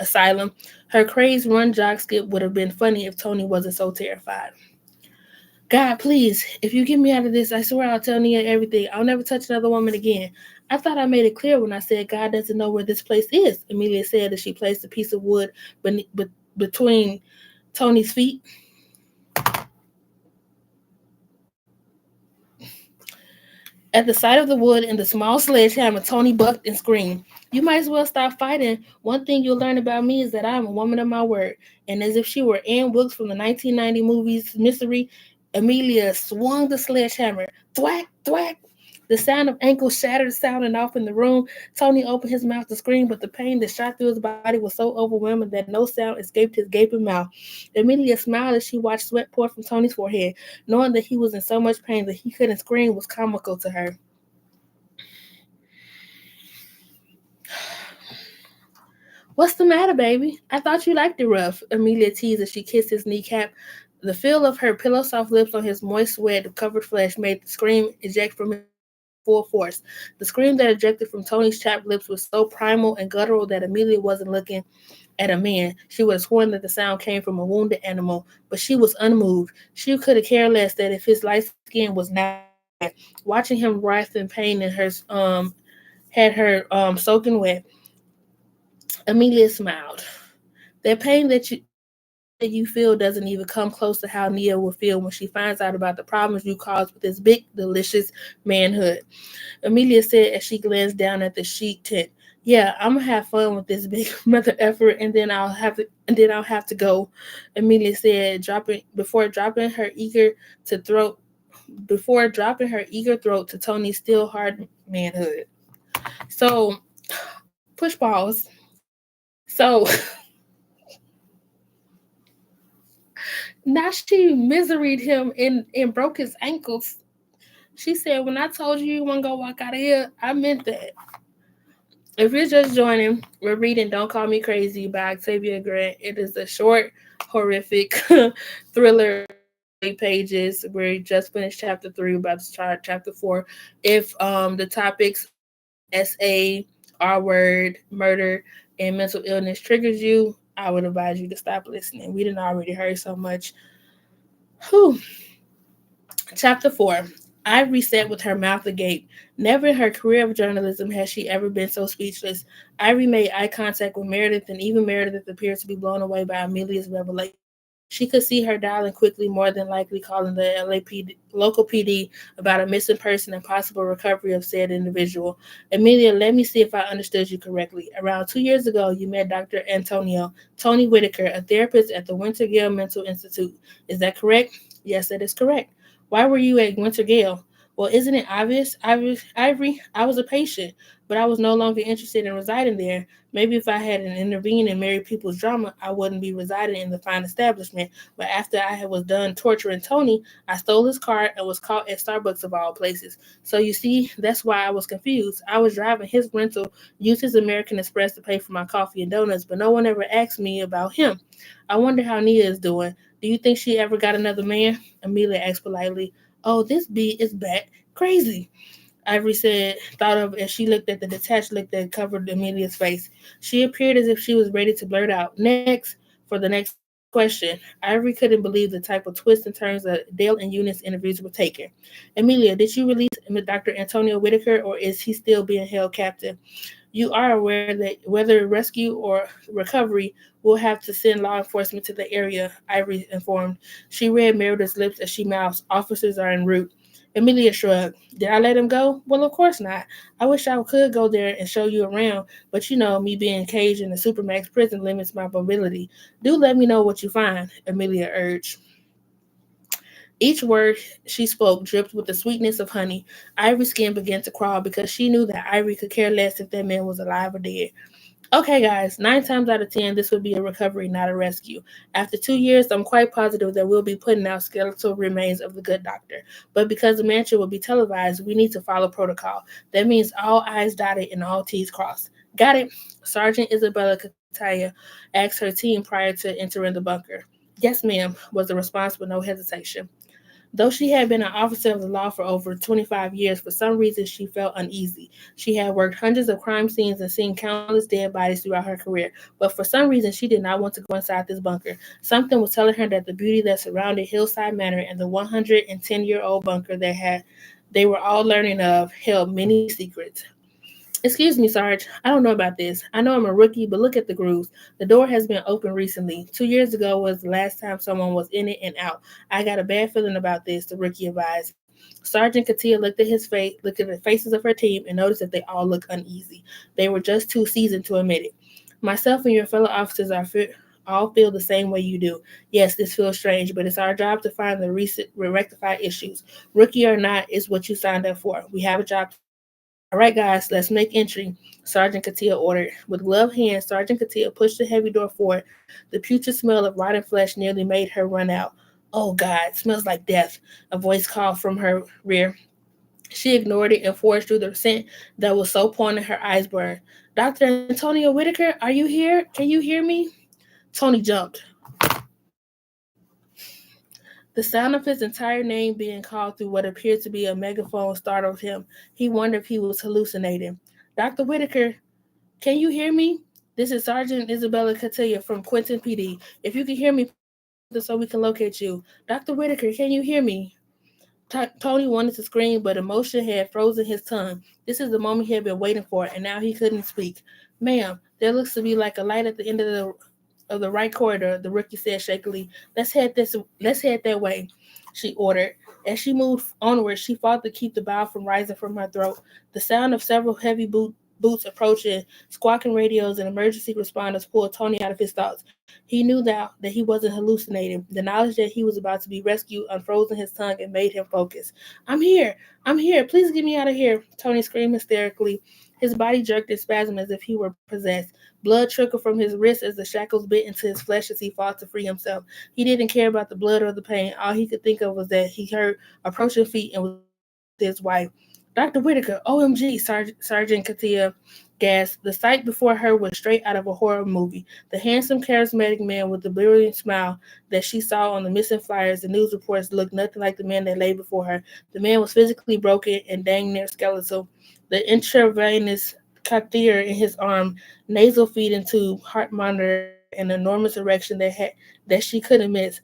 asylum. Her crazed run jog skip would have been funny if Tony wasn't so terrified. God, please, if you get me out of this, I swear I'll tell Nia everything. I'll never touch another woman again. I thought I made it clear when I said God doesn't know where this place is, Amelia said as she placed a piece of wood between Tony's feet. At the sight of the wood and the small sledgehammer, Tony bucked and screamed. You might as well stop fighting. One thing you'll learn about me is that I'm a woman of my word. And as if she were Ann Wilkes from the 1990 movies Mystery, Amelia swung the sledgehammer. Thwack, thwack. The sound of ankles shattered sounding off in the room. Tony opened his mouth to scream, but the pain that shot through his body was so overwhelming that no sound escaped his gaping mouth. Amelia smiled as she watched sweat pour from Tony's forehead. Knowing that he was in so much pain that he couldn't scream was comical to her. What's the matter, baby? I thought you liked it rough, Amelia teased as she kissed his kneecap. The feel of her pillow soft lips on his moist, sweat-covered flesh made the scream eject from his throat with full force. The scream that ejected from Tony's chapped lips was so primal and guttural that Amelia wasn't looking at a man. She would have sworn that the sound came from a wounded animal, but she was unmoved. She could have cared less that if his light skin was not bad. Watching him writhe in pain and her had her soaking wet. Amelia smiled. That pain that you feel doesn't even come close to how Nia will feel when she finds out about the problems you caused with this big, delicious manhood. Amelia said as she glanced down at the sheet tent. Yeah, I'm gonna have fun with this big mother effort, and then I'll have to go. Amelia said, dropping to throat before dropping her eager throat to Tony's still hard manhood. So, push pause. So now she miseried him and broke his ankles. She said, when I told you you want to go walk out of here, I meant that. If you're just joining, we're reading Don't Call Me Crazy by Octavia Grant. It is a short, horrific thriller, 8 pages. We just finished chapter 3, about to start chapter 4. If the topics SA, R word, murder, and mental illness triggers you, I would advise you to stop listening. We didn't already heard so much. Whew. Chapter 4. Ivory sat with her mouth agape. Never in her career of journalism had she ever been so speechless. Ivory made eye contact with Meredith, and even Meredith appeared to be blown away by Amelia's revelation. She could see her dialing quickly, more than likely calling the local PD about a missing person and possible recovery of said individual. Amelia, let me see if I understood you correctly. Around 2 years ago, you met Dr. Tony Whitaker, a therapist at the Winter Gale Mental Institute. Is that correct? Yes, that is correct. Why were you at Winter Gale? Well, isn't it obvious, Ivory? I was a patient, but I was no longer interested in residing there. Maybe if I hadn't intervened in married people's drama, I wouldn't be residing in the fine establishment. But after I was done torturing Tony, I stole his car and was caught at Starbucks of all places. So you see, that's why I was confused. I was driving his rental, used his American Express to pay for my coffee and donuts, but no one ever asked me about him. I wonder how Nia is doing. Do you think she ever got another man? Amelia asked politely. Oh, this bee is back crazy. Ivory said, thought of as she looked at the detached look that covered Amelia's face. She appeared as if she was ready to blurt out next for the next question. Ivory couldn't believe the type of twists and turns that Dale and Eunice interviews were taking. Amelia, did you release Dr. Antonio Whitaker, or is he still being held captive? You are aware that whether rescue or recovery, we'll have to send law enforcement to the area, Ivory informed. She read Meredith's lips as she mouthed, officers are en route. Amelia shrugged. Did I let him go? Well, of course not. I wish I could go there and show you around, but you know, me being caged in a Supermax prison limits my mobility. Do let me know what you find, Amelia urged. Each word she spoke dripped with the sweetness of honey. Ivory's skin began to crawl because she knew that Ivory could care less if that man was alive or dead. Okay, guys, 9 times out of 10, this would be a recovery, not a rescue. After 2 years, I'm quite positive that we'll be putting out skeletal remains of the good doctor. But because the mansion will be televised, we need to follow protocol. That means all I's dotted and all T's crossed. Got it? Sergeant Isabella Cataya asked her team prior to entering the bunker. Yes, ma'am, was the response with no hesitation. Though she had been an officer of the law for over 25 years, for some reason she felt uneasy. She had worked hundreds of crime scenes and seen countless dead bodies throughout her career, but for some reason she did not want to go inside this bunker. Something was telling her that the beauty that surrounded Hillside Manor and the 110-year-old bunker they were all learning of held many secrets. Excuse me, Sarge. I don't know about this. I know I'm a rookie, but look at the grooves. The door has been open recently. 2 years ago was the last time someone was in it and out. I got a bad feeling about this, the rookie advised. Sergeant Katia looked at his face, looked at the faces of her team, and noticed that they all looked uneasy. They were just too seasoned to admit it. Myself and your fellow officers all feel the same way you do. Yes, this feels strange, but it's our job to find the recent rectify issues. Rookie or not, is what you signed up for. We have a job to do. All right, guys, let's make entry, Sergeant Katia ordered. With gloved hands, Sergeant Katia pushed the heavy door forward. The putrid smell of rotten flesh nearly made her run out. Oh, God, smells like death, a voice called from her rear. She ignored it and forged through the scent that was so pointed her eyes burned. Dr. Antonio Whitaker, are you here? Can you hear me? Tony jumped. The sound of his entire name being called through what appeared to be a megaphone startled him. He wondered if he was hallucinating. Dr. Whitaker, can you hear me? This is Sergeant Isabella Catilla from Quentin PD. If you can hear me, please say something so we can locate you. Dr. Whitaker, can you hear me? Tony wanted to scream, but emotion had frozen his tongue. This is the moment he had been waiting for, and now he couldn't speak. Ma'am, there looks to be like a light at the end of the right corridor, the rookie said shakily. Let's head that way, she ordered. As she moved onward, she fought to keep the bow from rising from her throat. The sound of several boots approaching, squawking radios, and emergency responders pulled Tony out of his thoughts. He knew now that he wasn't hallucinating. The knowledge that he was about to be rescued unfrozen his tongue and made him focus. I'm here! I'm here! Please get me out of here! Tony screamed hysterically. His body jerked in spasm as if he were possessed. Blood trickled from his wrists as the shackles bit into his flesh as he fought to free himself. He didn't care about the blood or the pain. All he could think of was that he heard approaching feet and was with his wife. Dr. Whitaker, OMG, Sergeant Katia gasped. The sight before her was straight out of a horror movie. The handsome, charismatic man with the brilliant smile that she saw on the missing flyers and news reports looked nothing like the man that lay before her. The man was physically broken and dang near skeletal. The intravenous catheter in his arm, nasal feeding tube, heart monitor, and an enormous erection that she couldn't miss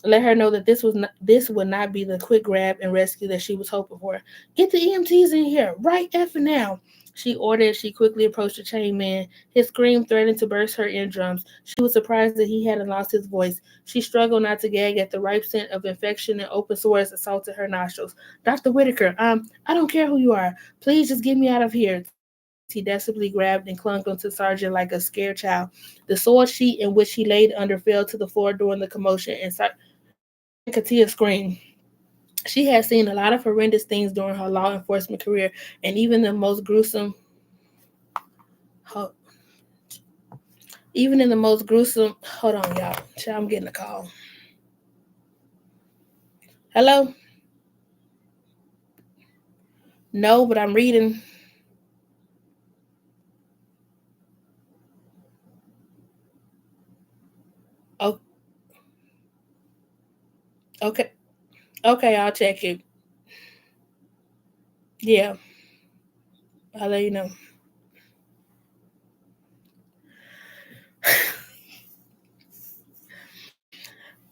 let her know that this would not be the quick grab and rescue that she was hoping for. Get the EMTs in here right effing now, she ordered as she quickly approached the chained man. His scream threatened to burst her eardrums. She was surprised that he hadn't lost his voice. She struggled not to gag at the ripe scent of infection and open sores assaulted her nostrils. Dr. Whitaker, I don't care who you are. Please just get me out of here, Tony begged as he desperately grabbed and clung onto Sergeant like a scared child. The sword sheet in which he laid under fell to the floor during the commotion, and Sergeant Katia screamed. She had seen a lot of horrendous things during her law enforcement career, and ho- even in the most gruesome. Hold on, y'all. I'm getting a call. Hello? No, but I'm reading. Oh, okay. Okay, I'll check it. Yeah, I'll let you know.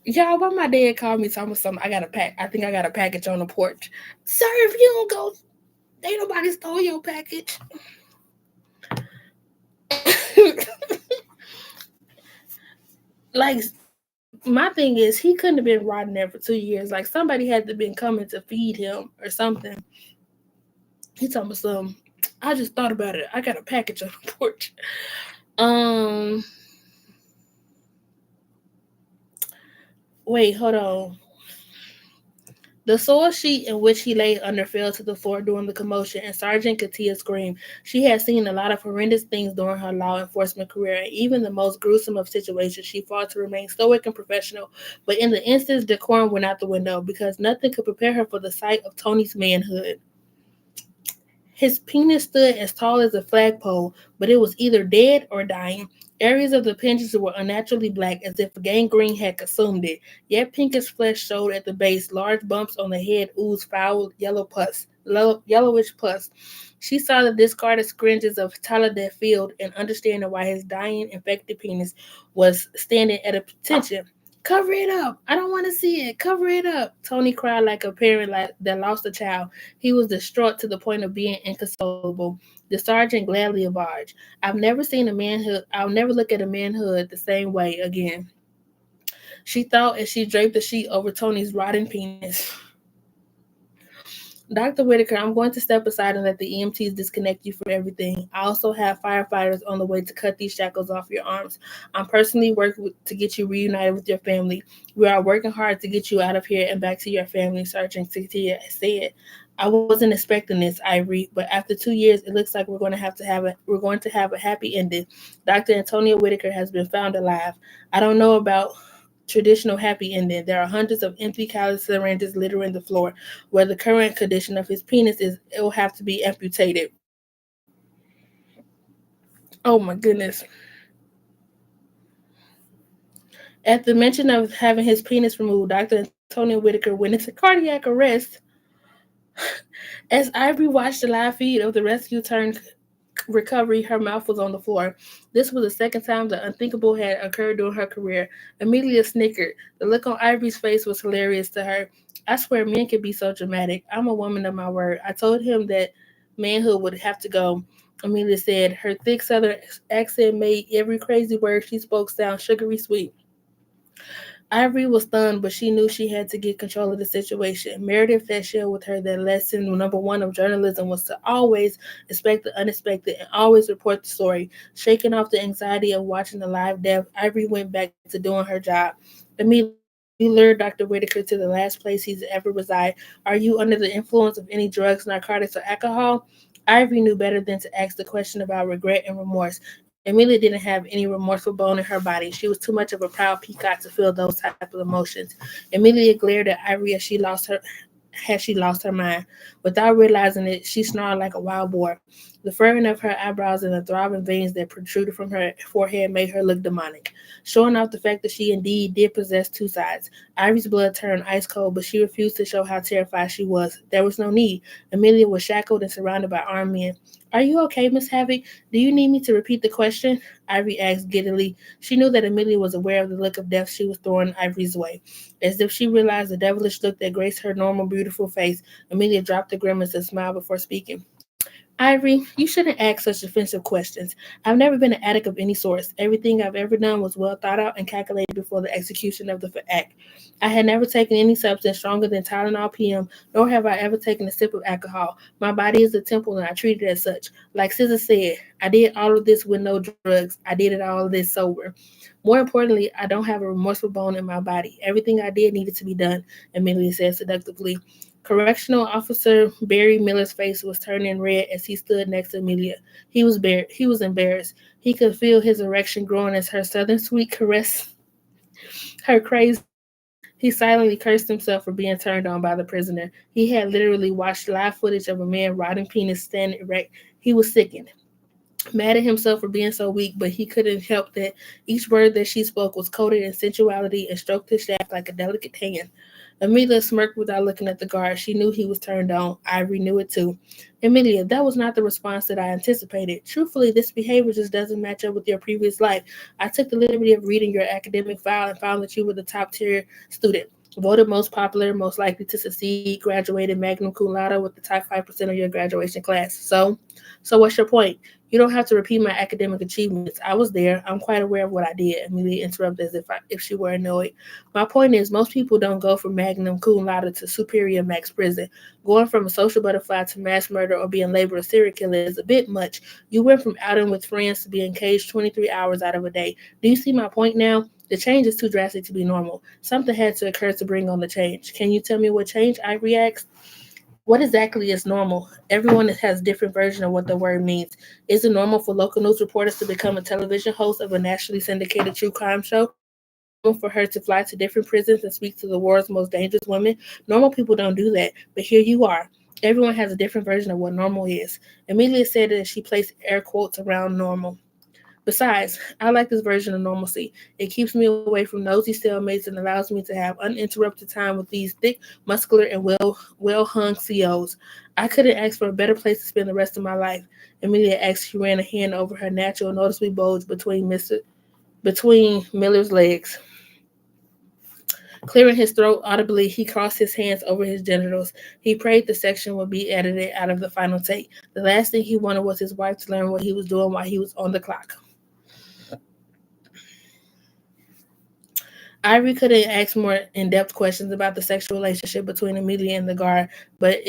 Y'all, why my dad called me talking about something? I got a pack. I think I got a package on the porch. Sir, if you don't go, ain't nobody stole your package. Like, my thing is, he couldn't have been rotting there for 2 years. Like, somebody had to been coming to feed him or something. He told me some. I just thought about it. I got a package on the porch. Um, wait, hold on. The soil sheet in which he lay under fell to the floor during the commotion, and Sergeant Katia screamed. She had seen a lot of horrendous things during her law enforcement career, and even the most gruesome of situations, she fought to remain stoic and professional. But in the instance, decorum went out the window because nothing could prepare her for the sight of Tony's manhood. His penis stood as tall as a flagpole, but it was either dead or dying. Areas of the appendage were unnaturally black, as if gangrene had consumed it. Yet pinkish flesh showed at the base. Large bumps on the head oozed foul yellowish pus. She saw the discarded scringes of Talladet Field, and understanding why his dying, infected penis was standing at attention. Cover it up. I don't want to see it. Cover it up. Tony cried like a parent that lost a child. He was distraught to the point of being inconsolable. The sergeant gladly obliged. I'll never look at a manhood the same way again. She thought as she draped the sheet over Tony's rotting penis. Dr. Whitaker, I'm going to step aside and let the EMTs disconnect you from everything. I also have firefighters on the way to cut these shackles off your arms. I'm personally working to get you reunited with your family. We are working hard to get you out of here and back to your family, Sergeant Cynthia said. I wasn't expecting this, Ivory, but after 2 years, it looks like we're going to have a happy ending. Dr. Antonio Whitaker has been found alive. I don't know about traditional happy ending. There are hundreds of empty callous syringes littering the floor. Where the current condition of his penis is, it will have to be amputated. Oh my goodness. At the mention of having his penis removed, Dr. Antonio Whitaker went into cardiac arrest. As Ivory watched the live feed of the rescue turn recovery, her mouth was on the floor. This was the second time the unthinkable had occurred during her career. Amelia snickered. The look on Ivory's face was hilarious to her. I swear men can be so dramatic. I'm a woman of my word. I told him that manhood would have to go. Amelia said. Her thick southern accent made every crazy word she spoke sound sugary sweet. Ivory was stunned, but she knew she had to get control of the situation. Meredith had shared with her that lesson number one of journalism was to always expect the unexpected and always report the story. Shaking off the anxiety of watching the live death, Ivory went back to doing her job. Immediately, you lured Dr. Whitaker to the last place he's ever resided. Are you under the influence of any drugs, narcotics, or alcohol? Ivory knew better than to ask the question about regret and remorse. Amelia didn't have any remorseful bone in her body. She was too much of a proud peacock to feel those type of emotions. Amelia glared at Ivory as she lost her mind. Without realizing it, she snarled like a wild boar. The furrowing of her eyebrows and the throbbing veins that protruded from her forehead made her look demonic, showing off the fact that she indeed did possess two sides. Ivory's blood turned ice cold, but she refused to show how terrified she was. There was no need. Amelia was shackled and surrounded by armed men. Are you okay, Miss Havoc? Do you need me to repeat the question? Ivory asked giddily. She knew that Amelia was aware of the look of death she was throwing Ivory's way. As if she realized the devilish look that graced her normal, beautiful face, Amelia dropped a grimace and smiled before speaking. Ivory, you shouldn't ask such offensive questions. I've never been an addict of any sort. Everything I've ever done was well thought out and calculated before the execution of the act. I had never taken any substance stronger than Tylenol PM, nor have I ever taken a sip of alcohol. My body is a temple and I treat it as such. Like Scissor said, I did all of this with no drugs. I did it all of this sober. More importantly, I don't have a remorseful bone in my body. Everything I did needed to be done, Amelia said seductively. Correctional Officer Barry Miller's face was turning red as he stood next to Amelia. He was embarrassed. He could feel his erection growing as her southern sweet caress her crazy. He silently cursed himself for being turned on by the prisoner. He had literally watched live footage of a man rotting penis standing erect. He was sickened, mad at himself for being so weak, but he couldn't help that each word that she spoke was coated in sensuality and stroked his shaft like a delicate hand. Amelia smirked without looking at the guard. She knew he was turned on. Ivory knew it too. Amelia, that was not the response that I anticipated. Truthfully, this behavior just doesn't match up with your previous life. I took the liberty of reading your academic file and found that you were the top tier student. Voted most popular, most likely to succeed, graduated magna cum laude with the top 5% of your graduation class. So what's your point? You don't have to repeat my academic achievements. I was there. I'm quite aware of what I did. Amelia interrupted as if she were annoyed. My point is, most people don't go from magna cum laude to superior max prison. Going from a social butterfly to mass murder or being labeled a serial killer is a bit much. You went from outing with friends to being caged 23 hours out of a day. Do you see my point now? The change is too drastic to be normal. Something had to occur to bring on the change. Can you tell me what change? Ivory asked. What exactly is normal? Everyone has a different version of what the word means. Is it normal for local news reporters to become a television host of a nationally syndicated true crime show? Is it normal for her to fly to different prisons and speak to the world's most dangerous women? Normal people don't do that, but here you are. Everyone has a different version of what normal is. Amelia said that she placed air quotes around normal. Besides, I like this version of normalcy. It keeps me away from nosy cellmates and allows me to have uninterrupted time with these thick, muscular, and well hung COs. I couldn't ask for a better place to spend the rest of my life. Amelia asked. She ran a hand over her natural, noticeably bulge between Miller's legs. Clearing his throat audibly, he crossed his hands over his genitals. He prayed the section would be edited out of the final take. The last thing he wanted was his wife to learn what he was doing while he was on the clock. Ivory couldn't ask more in-depth questions about the sexual relationship between Amelia and the guard, but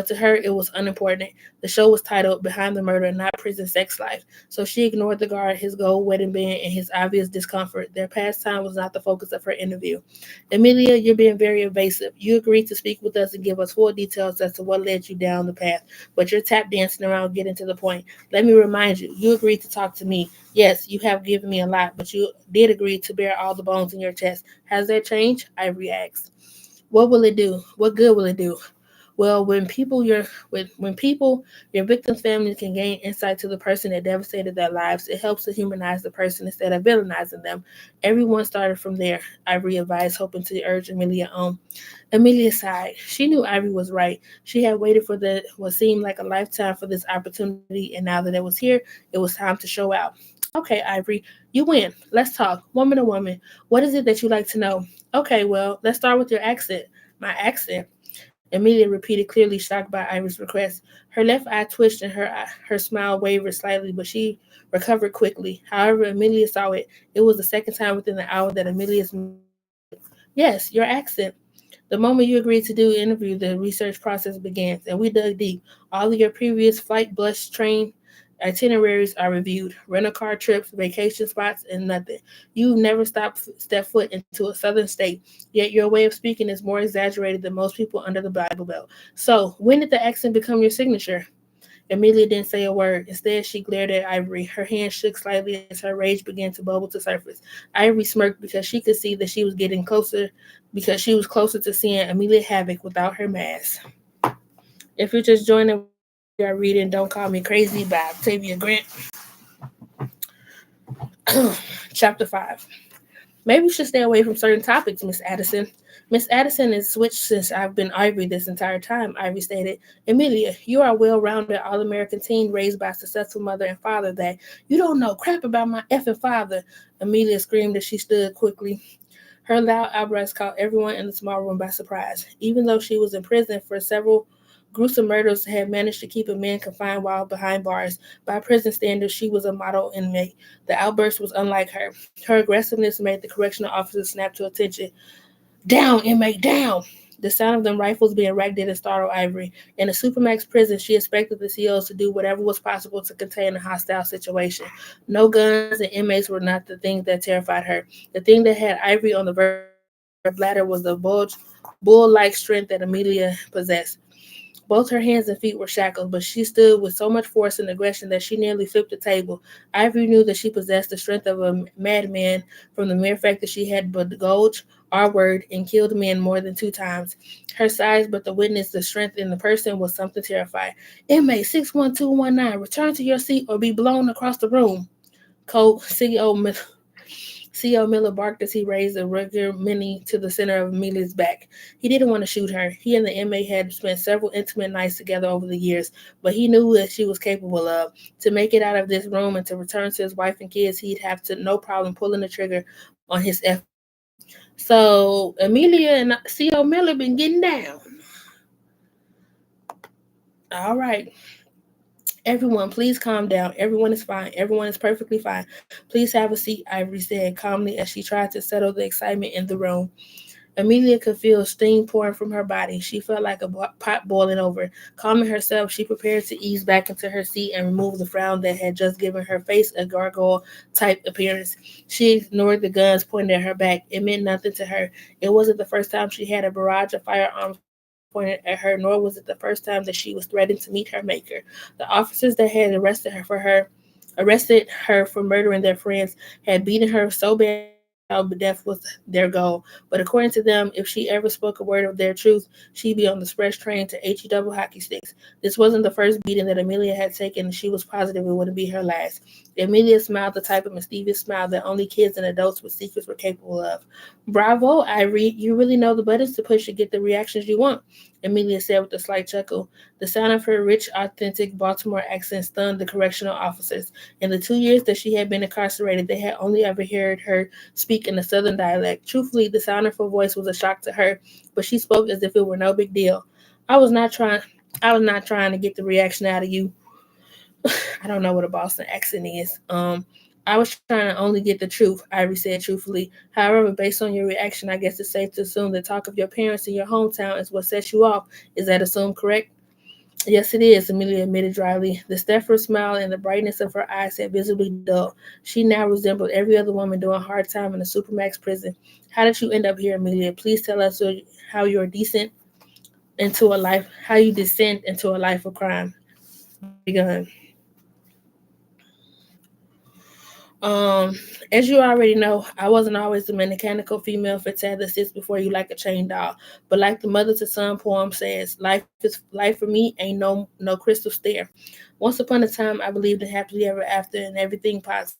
to her it was unimportant. The show was titled "Behind the Murder, Not Prison Sex Life," so she ignored the guard, his gold wedding band, and his obvious discomfort. Their pastime was not the focus of her interview. Amelia, you're being very evasive. You agreed to speak with us and give us full details as to what led you down the path, but you're tap dancing around getting to the point. Let me remind you, you agreed to talk to me. Yes, you have given me a lot, but you did agree to bear all the bones in your chest. Has that changed? Ivory asked. What will it do? What good will it do? Well, when people, your victims' families can gain insight to the person that devastated their lives, it helps to humanize the person instead of villainizing them. Everyone started from there. Ivory advised, hoping to urge Amelia on. Amelia sighed. She knew Ivory was right. She had waited for what seemed like a lifetime for this opportunity, and now that it was here, it was time to show out. Okay, Ivory, you win. Let's talk. Woman to woman. What is it that you like to know? Okay, well, let's start with your accent. My accent? Amelia repeated, clearly shocked by Ivory's request. Her left eye twitched and her smile wavered slightly, but she recovered quickly. However, Amelia saw it. It was the second time within the hour that Amelia's yes, your accent. The moment you agreed to do an interview, the research process begins, and we dug deep. All of your previous flight, bus, train itineraries are reviewed. Rental car trips, vacation spots, and nothing. You never step foot into a southern state, yet your way of speaking is more exaggerated than most people under the Bible Belt. So, when did the accent become your signature? Amelia didn't say a word. Instead, she glared at Ivory. Her hand shook slightly as her rage began to bubble to surface. Ivory smirked because she could see that she was getting closer, because she was closer to seeing Amelia Havoc without her mask. If you're just joining, we are reading Don't Call Me Crazy by Octavia Grant, Chapter 5. Maybe we should stay away from certain topics, Miss Addison. Miss Addison has switched since I've been Ivory this entire time, Ivory stated. Amelia, you are a well-rounded all-American teen raised by a successful mother and father that you don't know crap about my effing father, Amelia screamed as she stood quickly. Her loud outburst caught everyone in the small room by surprise. Even though she was in prison for several gruesome murders, had managed to keep a man confined while behind bars. By prison standards, she was a model inmate. The outburst was unlike her. Her aggressiveness made the correctional officer snap to attention. Down, inmate, down! The sound of them rifles being racked didn't startle Ivory. In a Supermax prison, she expected the COs to do whatever was possible to contain a hostile situation. No guns and inmates were not the thing that terrified her. The thing that had Ivory on the verge of her bladder was the bull-like strength that Amelia possessed. Both her hands and feet were shackled, but she stood with so much force and aggression that she nearly flipped the table. Ivory knew that she possessed the strength of a madman from the mere fact that she had budged R-word and killed men more than 2 times. Her size, but the witness, the strength in the person was something terrifying. Inmate 61219, return to your seat or be blown across the room. Cold C.O. Miller barked as he raised a regular mini to the center of Amelia's back. He didn't want to shoot her. He and the inmate had spent several intimate nights together over the years, but he knew what she was capable of. To make it out of this room and to return to his wife and kids, he'd have to no problem pulling the trigger on his F-bomb. So Amelia and C.O. Miller been getting down. All right. Everyone, please calm down. Everyone is fine. Everyone is perfectly fine. Please have a seat, Ivory said calmly as she tried to settle the excitement in the room. Amelia could feel steam pouring from her body. She felt like a pot boiling over. Calming herself, she prepared to ease back into her seat and remove the frown that had just given her face a gargoyle type appearance. She ignored the guns pointed at her back. It meant nothing to her. It wasn't the first time she had a barrage of firearms pointed at her, nor was it the first time that she was threatened to meet her maker. The officers that had arrested her for murdering their friends had beaten her so bad that child death was their goal. But according to them, if she ever spoke a word of their truth, she'd be on the express train to HE double hockey sticks. This wasn't the first beating that Amelia had taken, and she was positive it wouldn't be her last. Amelia smiled the type of mischievous smile that only kids and adults with secrets were capable of. Bravo, Ivory, you really know the buttons to push to get the reactions you want, Amelia said with a slight chuckle. The sound of her rich, authentic Baltimore accent stunned the correctional officers. In the 2 years that she had been incarcerated, they had only ever heard her speak in a southern dialect. Truthfully, the sound of her voice was a shock to her, but she spoke as if it were no big deal. I was not trying I was not trying to get the reaction out of you. I don't know what a Boston accent is. I was trying to only get the truth, Ivory said truthfully. However, based on your reaction, I guess it's safe to assume the talk of your parents in your hometown is what sets you off. Is that assumed correct? Yes, it is, Amelia admitted dryly. The Stepford smile and the brightness of her eyes had visibly dulled. She now resembled every other woman doing hard time in a supermax prison. How did you end up here, Amelia? Please tell us how you're decent into a life, how you descend into a life of crime. Begun. Um, as you already know, I wasn't always the mechanical female fatale that sits before you like a chained doll. But like the mother to son poem says, life for me ain't no crystal stair. Once upon a time, I believed in happily ever after and everything positive.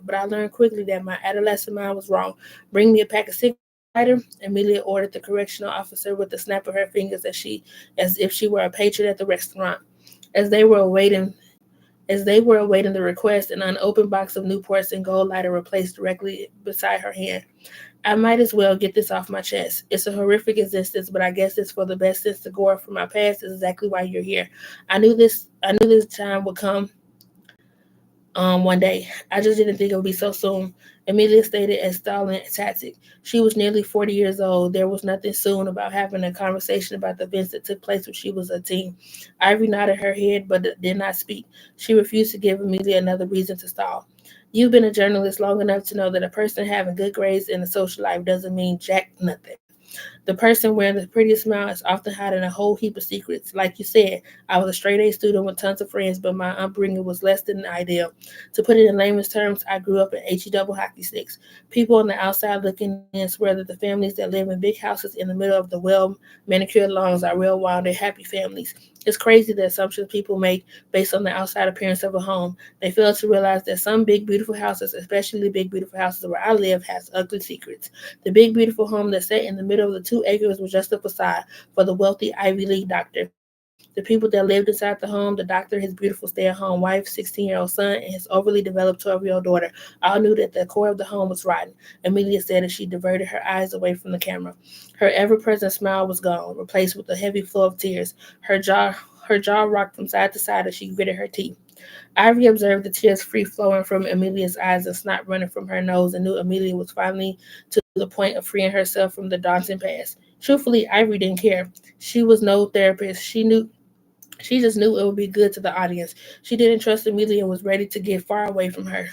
But I learned quickly that my adolescent mind was wrong. Bring me a pack of cigarettes and a lighter. Amelia ordered the correctional officer with a snap of her fingers as if she were a patron at the restaurant. As they were awaiting as they were awaiting the request, an unopened box of Newports and gold lighter were placed directly beside her hand. I might as well get this off my chest. It's a horrific existence, but I guess it's for the best since the gore from my past is exactly why you're here. I knew this time would come one day. I just didn't think it would be so soon. Amelia stated as stalling tactic. She was nearly 40 years old. There was nothing soon about having a conversation about the events that took place when she was a teen. Ivy nodded her head but did not speak. She refused to give Amelia another reason to stall. You've been a journalist long enough to know that a person having good grades in a social life doesn't mean jack nothing. The person wearing the prettiest smile is often hiding a whole heap of secrets. Like you said, I was a straight A student with tons of friends, but my upbringing was less than ideal. To put it in layman's terms, I grew up in HE double hockey sticks. People on the outside looking in swear that the families that live in big houses in the middle of the well manicured lawns are real wild and happy families. It's crazy the assumptions people make based on the outside appearance of a home. They fail to realize that some big beautiful houses, especially the big beautiful houses where I live, has ugly secrets. The big beautiful home that sat in the middle of the 2 acres was just a facade for the wealthy Ivy League doctor. The people that lived inside the home, the doctor, his beautiful stay-at-home wife, 16-year-old son, and his overly developed 12-year-old daughter, all knew that the core of the home was rotten. Amelia said as she diverted her eyes away from the camera. Her ever-present smile was gone, replaced with a heavy flow of tears. Her jaw rocked from side to side as she gritted her teeth. Ivory observed the tears free flowing from Amelia's eyes and snot running from her nose and knew Amelia was finally to the point of freeing herself from the daunting past. Truthfully, Ivory didn't care. She was no therapist. She just knew it would be good to the audience. She didn't trust Amelia and was ready to get far away from her.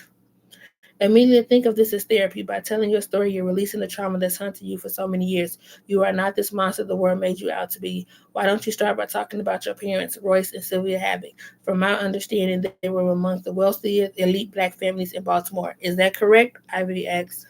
Amelia, think of this as therapy. By telling your story, you're releasing the trauma that's haunted you for so many years. You are not this monster the world made you out to be. Why don't you start by talking about your parents, Royce and Sylvia Havoc? From my understanding, they were among the wealthiest elite black families in Baltimore. Is that correct? Ivy asked.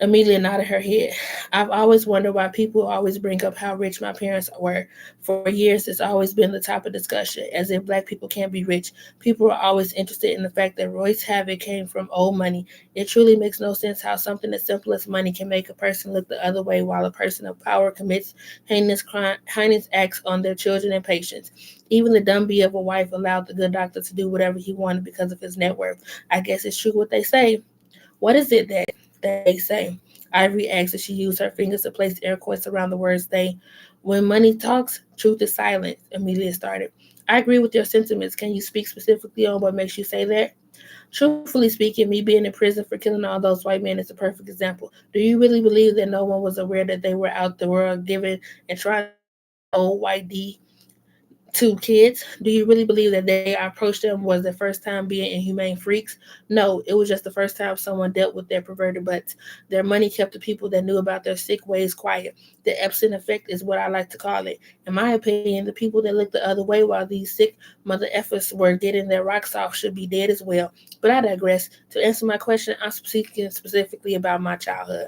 Amelia nodded her head. I've always wondered why people always bring up how rich my parents were. For years, it's always been the top of discussion, as if black people can't be rich. People are always interested in the fact that Royce Havoc came from old money. It truly makes no sense how something as simple as money can make a person look the other way while a person of power commits heinous acts on their children and patients. Even the dumb bee of a wife allowed the good doctor to do whatever he wanted because of his net worth. I guess it's true what they say. What is it that they say? Ivory asked as she used her fingers to place air quotes around the words they. When money talks, truth is silent, Amelia started. I agree with your sentiments. Can you speak specifically on what makes you say that? Truthfully speaking, me being in prison for killing all those white men is a perfect example. Do you really believe that no one was aware that they were out the world giving and trying old white D to kids? Do you really believe that they approached them was their first time being inhumane freaks? No, it was just the first time someone dealt with their perverted butts. Their money kept the people that knew about their sick ways quiet. The Epstein effect is what I like to call it. In my opinion, the people that looked the other way while these sick mother effers were getting their rocks off should be dead as well. But I digress. To answer my question, I'm speaking specifically about my childhood.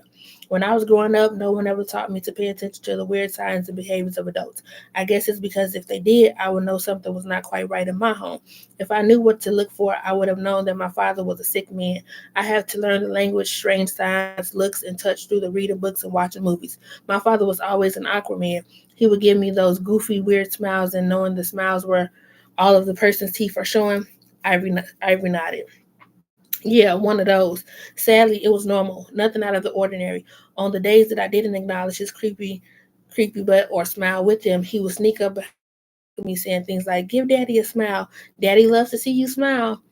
When I was growing up, no one ever taught me to pay attention to the weird signs and behaviors of adults. I guess it's because if they did, I would know something was not quite right in my home. If I knew what to look for, I would have known that my father was a sick man. I had to learn the language, strange signs, looks, and touch through the reading books and watching movies. My father was always an awkward man. He would give me those goofy, weird smiles, and knowing the smiles were all of the person's teeth are showing, Ivory nodded. Yeah, one of those. Sadly, it was normal, nothing out of the ordinary. On the days that I didn't acknowledge his creepy butt or smile with him, he would sneak up behind me saying things like, "Give daddy a smile. Daddy loves to see you smile."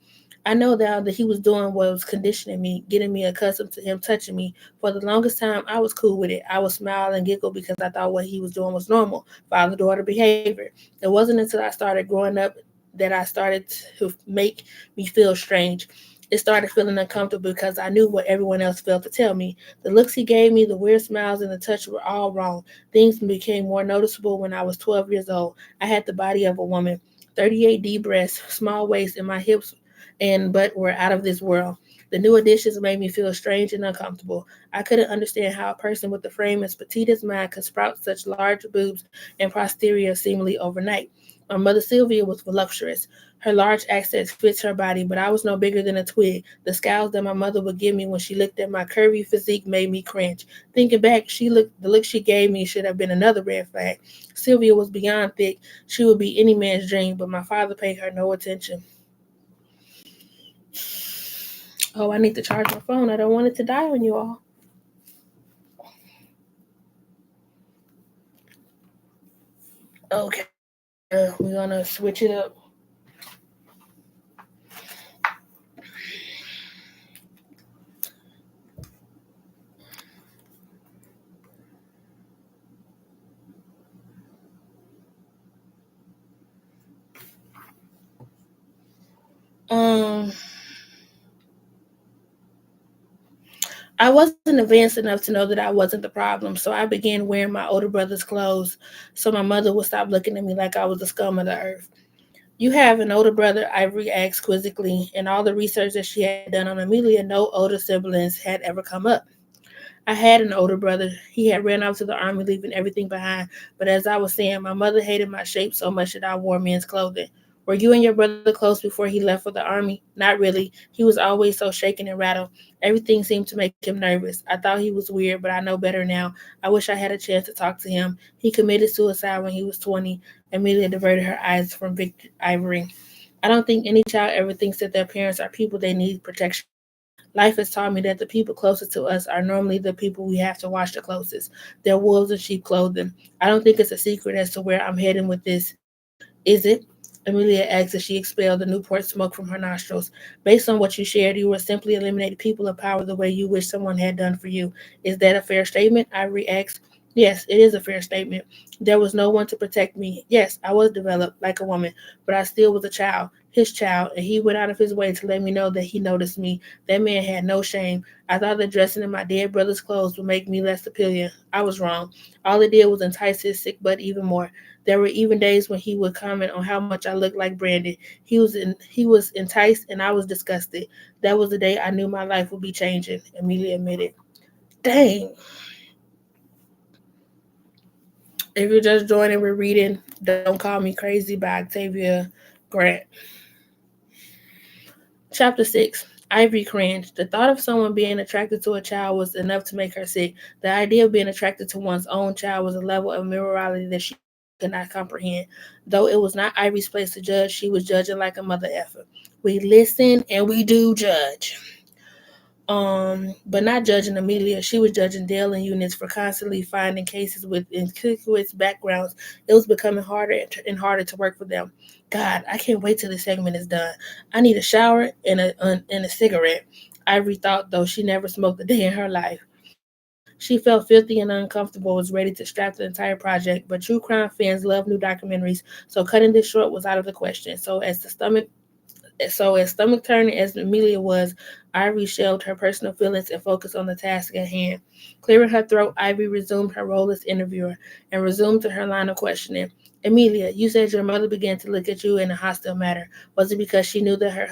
I know now that he was doing was conditioning me, getting me accustomed to him touching me. For the longest time, I was cool with it. I would smile and giggle because I thought what he was doing was normal, father daughter behavior. It wasn't until I started growing up that I started to make me feel strange. It started feeling uncomfortable because I knew what everyone else felt to tell me. The looks he gave me, the weird smiles, and the touch were all wrong. Things became more noticeable when I was 12 years old. I had the body of a woman, 38 deep breasts, small waist, and my hips and butt were out of this world. The new additions made me feel strange and uncomfortable. I couldn't understand how a person with a frame as petite as mine could sprout such large boobs and posterior seemingly overnight. My mother Sylvia was voluptuous. Her large accents fits her body, but I was no bigger than a twig. The scowls that my mother would give me when she looked at my curvy physique made me cringe. Thinking back, the look she gave me should have been another red flag. Sylvia was beyond thick. She would be any man's dream, but my father paid her no attention. Oh, I need to charge my phone. I don't want it to die on you all. Okay, we're gonna switch it up. Um, I wasn't advanced enough to know that I wasn't the problem, so I began wearing my older brother's clothes so my mother would stop looking at me like I was the scum of the earth. You have an older brother, Ivory asked quizzically. In all the research that she had done on Amelia, no older siblings had ever come up. I had an older brother. He had ran off to the army, leaving everything behind. But as I was saying, my mother hated my shape so much that I wore men's clothing. Were you and your brother close before he left for the army? Not really. He was always so shaken and rattled. Everything seemed to make him nervous. I thought he was weird, but I know better now. I wish I had a chance to talk to him. He committed suicide when he was 20. Amelia diverted her eyes from Victor Ivory. I don't think any child ever thinks that their parents are people they need protection. Life has taught me that the people closest to us are normally the people we have to watch the closest. They're wolves in sheep clothing. I don't think it's a secret as to where I'm heading with this. Is it? Amelia asked as she expelled the Newport smoke from her nostrils. Based on what you shared, you were simply eliminating people of power the way you wish someone had done for you. Is that a fair statement? Ivory asked. Yes, it is a fair statement. There was no one to protect me. Yes, I was developed like a woman, but I still was a child, his child, and he went out of his way to let me know that he noticed me. That man had no shame. I thought that dressing in my dead brother's clothes would make me less appealing. I was wrong. All it did was entice his sick butt even more. There were even days when he would comment on how much I looked like Brandon. He was enticed and I was disgusted. That was the day I knew my life would be changing, Amelia admitted. Dang. If you're just joining, we're reading Don't Call Me Crazy by Octavia Grant. Chapter 6. Ivory cringed. The thought of someone being attracted to a child was enough to make her sick. The idea of being attracted to one's own child was a level of immorality that she could not comprehend. Though it was not Ivory's place to judge, she was judging like a mother effer. We listen and we do judge. but not judging Amelia. She was judging Dale and Eunice for constantly finding cases with inconspicuous backgrounds. It was becoming harder and harder to work for them. God, I can't wait till this segment is done. I need a shower and a cigarette. Ivory thought, though she never smoked a day in her life. She felt filthy and uncomfortable, was ready to scrap the entire project, but true crime fans love new documentaries, so cutting this short was out of the question. So, as stomach turning as Amelia was, Ivy shelved her personal feelings and focused on the task at hand. Clearing her throat, Ivy resumed her role as interviewer and resumed to her line of questioning. Amelia, you said your mother began to look at you in a hostile manner. Was it because she knew that her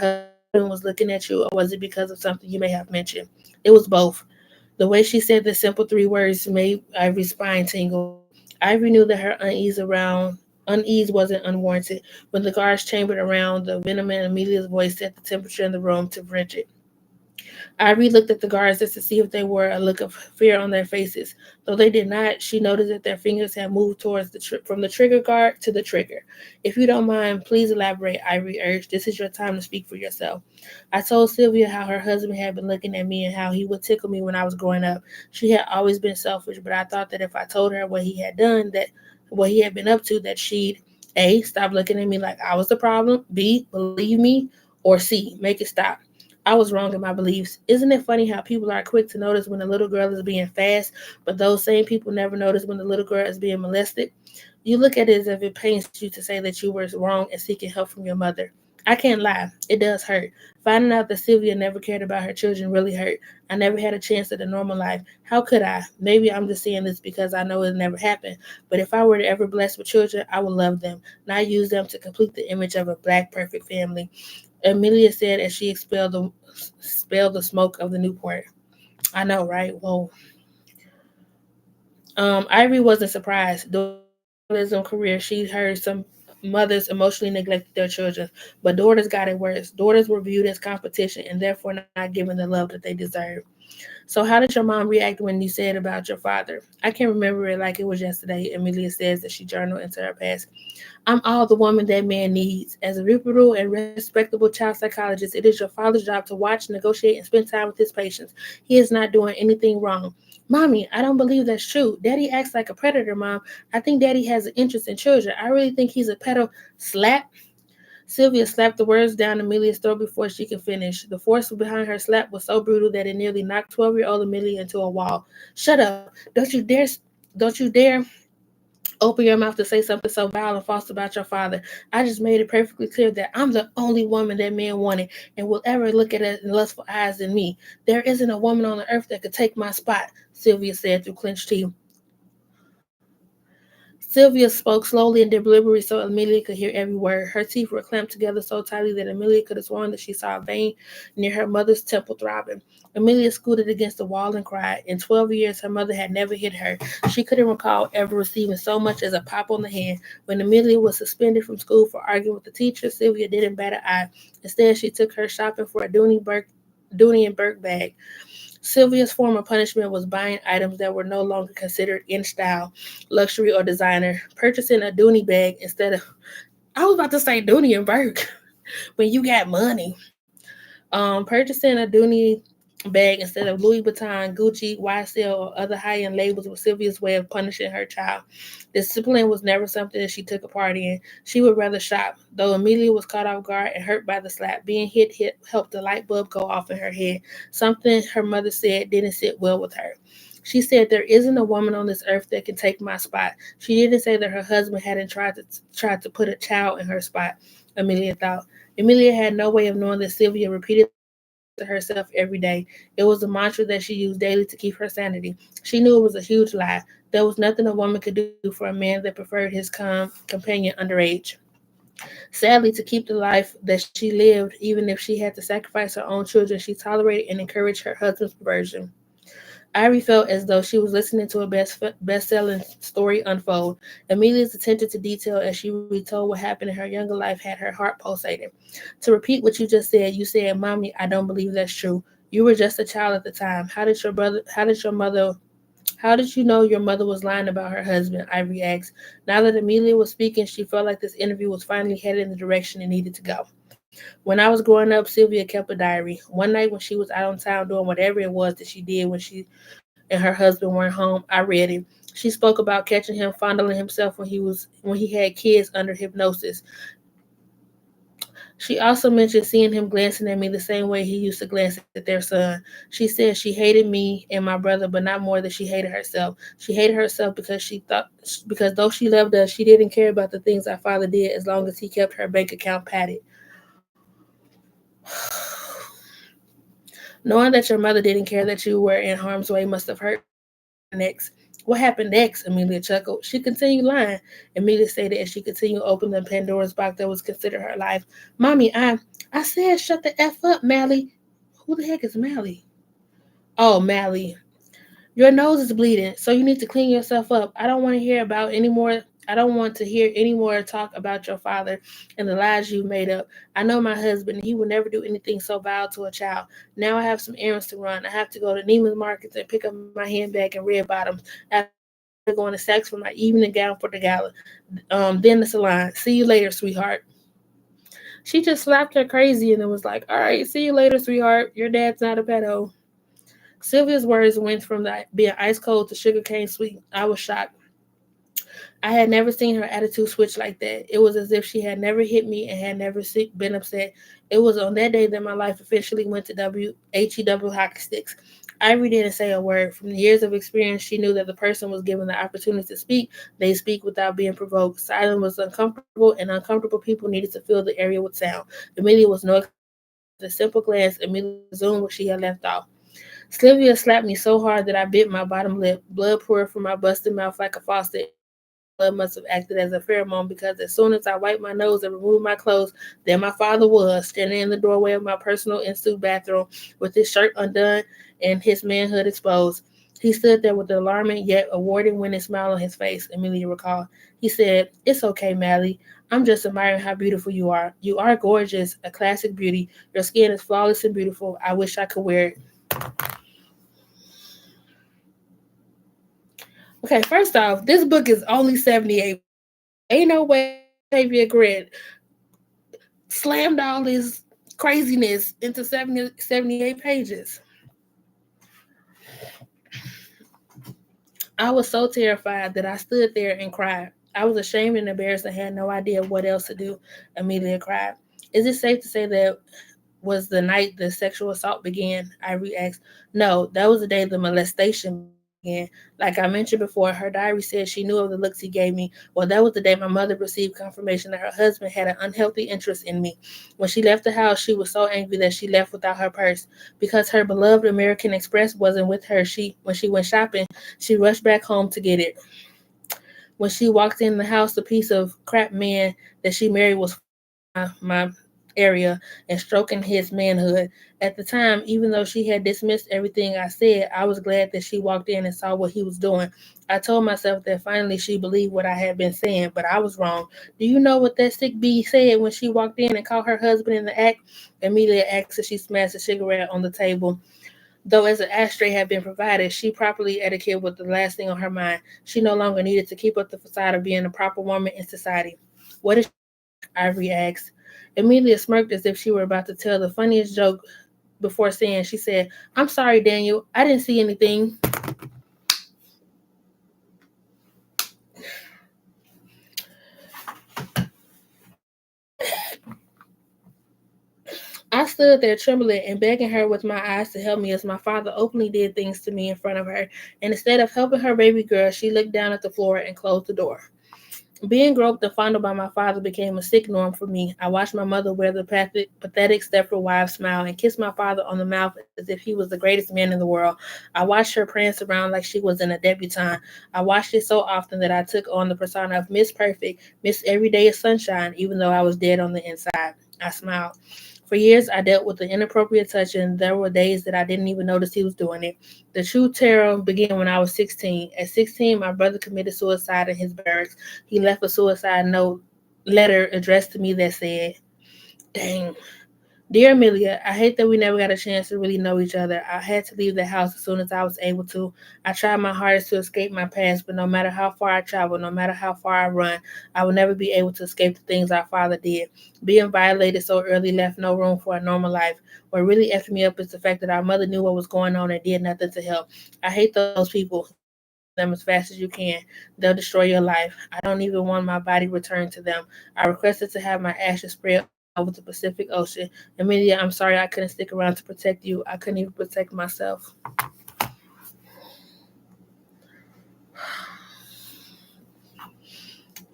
husband was looking at you, or was it because of something you may have mentioned? It was both. The way she said the simple three words made Ivy's spine tingle. Ivy knew that her unease wasn't unwarranted. When the guards chambered around, the venom in Amelia's voice set the temperature in the room to frigid. Ivory looked at the guards just to see if they wore a look of fear on their faces. Though they did not, she noticed that their fingers had moved towards from the trigger guard to the trigger. If you don't mind, please elaborate, Ivory urged. This is your time to speak for yourself. I told Sylvia how her husband had been looking at me and how he would tickle me when I was growing up. She had always been selfish, but I thought that if I told her what he had done, that what he had been up to, that she'd A, stop looking at me like I was the problem, B, believe me, or C, make it stop. I was wrong in my beliefs. Isn't it funny how people are quick to notice when a little girl is being fast, but those same people never notice when the little girl is being molested? You look at it as if it pains you to say that you were wrong and seeking help from your mother. I can't lie, it does hurt. Finding out that Sylvia never cared about her children really hurt. I never had a chance at a normal life. How could I? Maybe I'm just saying this because I know it never happened. But if I were to ever blessed with children, I would love them, not use them to complete the image of a black perfect family. Amelia said as she expelled the smoke of the Newport. I know, right? Whoa. Ivory wasn't surprised. During her journalism career, she'd heard some mothers emotionally neglected their children, but daughters got it worse. Daughters were viewed as competition and therefore not given the love that they deserved. So, how did your mom react when you said about your father? I can remember it like it was yesterday. Amelia says that she journaled into her past. I'm all the woman that man needs. As a reputable and respectable child psychologist, it is your father's job to watch, negotiate, and spend time with his patients. He is not doing anything wrong. Mommy, I don't believe that's true. Daddy acts like a predator, Mom. I think Daddy has an interest in children. I really think he's a pedo. Slap. Sylvia slapped the words down Amelia's throat before she could finish. The force behind her slap was so brutal that it nearly knocked 12-year-old Amelia into a wall. Shut up. Don't you dare open your mouth to say something so vile and false about your father. I just made it perfectly clear that I'm the only woman that man wanted and will ever look at it in lustful eyes than me. There isn't a woman on the earth that could take my spot, Sylvia said through clenched teeth. Sylvia spoke slowly and deliberately so Amelia could hear every word. Her teeth were clamped together so tightly that Amelia could have sworn that she saw a vein near her mother's temple throbbing. Amelia scooted against the wall and cried. In 12 years, her mother had never hit her. She couldn't recall ever receiving so much as a pop on the hand. When Amelia was suspended from school for arguing with the teacher, Sylvia didn't bat an eye. Instead, she took her shopping for a Dooney and Burke bag. Sylvia's form of punishment was buying items that were no longer considered in style, luxury, or designer, purchasing a Dooney bag instead of, I was about to say Dooney and Burke, when you got money. Purchasing a Dooney bag instead of Louis Vuitton, Gucci, YSL, or other high-end labels was Sylvia's way of punishing her child. Discipline was never something that she took a part in. She would rather shop. Though Amelia was caught off guard and hurt by the slap, being hit helped the light bulb go off in her head. Something her mother said didn't sit well with her. She said, "There isn't a woman on this earth that can take my spot." She didn't say that her husband hadn't tried to put a child in her spot, Amelia thought. Amelia had no way of knowing that Sylvia repeatedly said this to herself every day. It was a mantra that she used daily to keep her sanity. She knew it was a huge lie. There was nothing a woman could do for a man that preferred his companion underage. Sadly, to keep the life that she lived, even if she had to sacrifice her own children, she tolerated and encouraged her husband's perversion. Irie felt as though she was listening to a best-selling story unfold. Amelia's attention to detail as she retold what happened in her younger life had her heart pulsating. To repeat what you just said, you said, "Mommy, I don't believe that's true. You were just a child at the time. How did you know your mother was lying about her husband?" Ivory asked. Now that Amelia was speaking, she felt like this interview was finally headed in the direction it needed to go. When I was growing up, Sylvia kept a diary. One night when she was out on town doing whatever it was that she did when she and her husband weren't home, I read it. She spoke about catching him fondling himself when he had kids under hypnosis. She also mentioned seeing him glancing at me the same way he used to glance at their son. She said she hated me and my brother, but not more than she hated herself. She hated herself because though she loved us, she didn't care about the things our father did as long as he kept her bank account padded. Knowing that your mother didn't care that you were in harm's way must have hurt next. What happened next? Amelia chuckled. She continued lying. Amelia stated as she continued opening the Pandora's box that was considered her life. Mommy, I said shut the F up, Mally. Who the heck is Mally? Oh, Mally. Your nose is bleeding, so you need to clean yourself up. I don't want to hear any more talk about your father and the lies you made up. I know my husband, and he would never do anything so vile to a child. Now I have some errands to run. I have to go to Neiman's Markets and pick up my handbag and red bottoms. After going to Saks for my evening gown for the gala. Then the salon. See you later, sweetheart. She just slapped her crazy and then was like, all right, see you later, sweetheart. Your dad's not a pedo. Sylvia's words went from being ice cold to sugarcane sweet. I was shocked. I had never seen her attitude switch like that. It was as if she had never hit me and had never been upset. It was on that day that my life officially went to HEW hockey sticks. Ivory didn't say a word. From the years of experience, she knew that the person was given the opportunity to speak. They speak without being provoked. Silence was uncomfortable, and uncomfortable people needed to fill the area with sound. Amelia was no exception. With a simple glance, Amelia resumed where she had left off. Sylvia slapped me so hard that I bit my bottom lip. Blood poured from my busted mouth like a faucet. Blood must have acted as a pheromone because as soon as I wiped my nose and removed my clothes, there my father was, standing in the doorway of my personal in-suit bathroom with his shirt undone and his manhood exposed. He stood there with an alarming yet award-winning smile on his face, Amelia recalled. He said, "It's okay, Mally. I'm just admiring how beautiful you are. You are gorgeous, a classic beauty. Your skin is flawless and beautiful. I wish I could wear it." Okay, first off, this book is only 78. Ain't no way Octavia Grant slammed all this craziness into 78 pages. I was so terrified that I stood there and cried. I was ashamed and embarrassed and had no idea what else to do. Amelia cried. Is it safe to say that was the night the sexual assault began? Ivory asked. No, that was the day the molestation began. Like I mentioned before, her diary said she knew of the looks he gave me. Well, that was the day my mother received confirmation that her husband had an unhealthy interest in me. When she left the house, she was so angry that she left without her purse. Because her beloved American Express wasn't with her, when she went shopping, she rushed back home to get it. When she walked in the house, the piece of crap man that she married was my area and stroking his manhood. At the time, even though she had dismissed everything I said, I was glad that she walked in and saw what he was doing. I told myself that finally she believed what I had been saying, but I was wrong. Do you know what that sick bee said when she walked in and caught her husband in the act? Amelia asked as she smashed a cigarette on the table. Though as an ashtray had been provided, she properly etiquette was the last thing on her mind. She no longer needed to keep up the facade of being a proper woman in society. What is Ivory asked. Amelia smirked as if she were about to tell the funniest joke before saying, she said, I'm sorry, Daniel. I didn't see anything. I stood there trembling and begging her with my eyes to help me as my father openly did things to me in front of her. And instead of helping her baby girl, she looked down at the floor and closed the door. Being groped and fondled by my father became a sick norm for me. I watched my mother wear the pathetic Stepford wives smile and kiss my father on the mouth as if he was the greatest man in the world. I watched her prance around like she was in a debutante. I watched it so often that I took on the persona of Miss Perfect, Miss Everyday Sunshine, even though I was dead on the inside. I smiled. For years, I dealt with the inappropriate touch, and there were days that I didn't even notice he was doing it. The true terror began when I was 16. At 16, my brother committed suicide in his barracks. He left a suicide note letter addressed to me that said, dang, Dear Amelia, I hate that we never got a chance to really know each other. I had to leave the house as soon as I was able to. I tried my hardest to escape my past, but no matter how far I travel, no matter how far I run, I will never be able to escape the things our father did. Being violated so early left no room for a normal life. What really effed me up is the fact that our mother knew what was going on and did nothing to help. I hate those people. Get away from them as fast as you can. They'll destroy your life. I don't even want my body returned to them. I requested to have my ashes spread all over the Pacific Ocean. Amelia, I'm sorry I couldn't stick around to protect you. I couldn't even protect myself.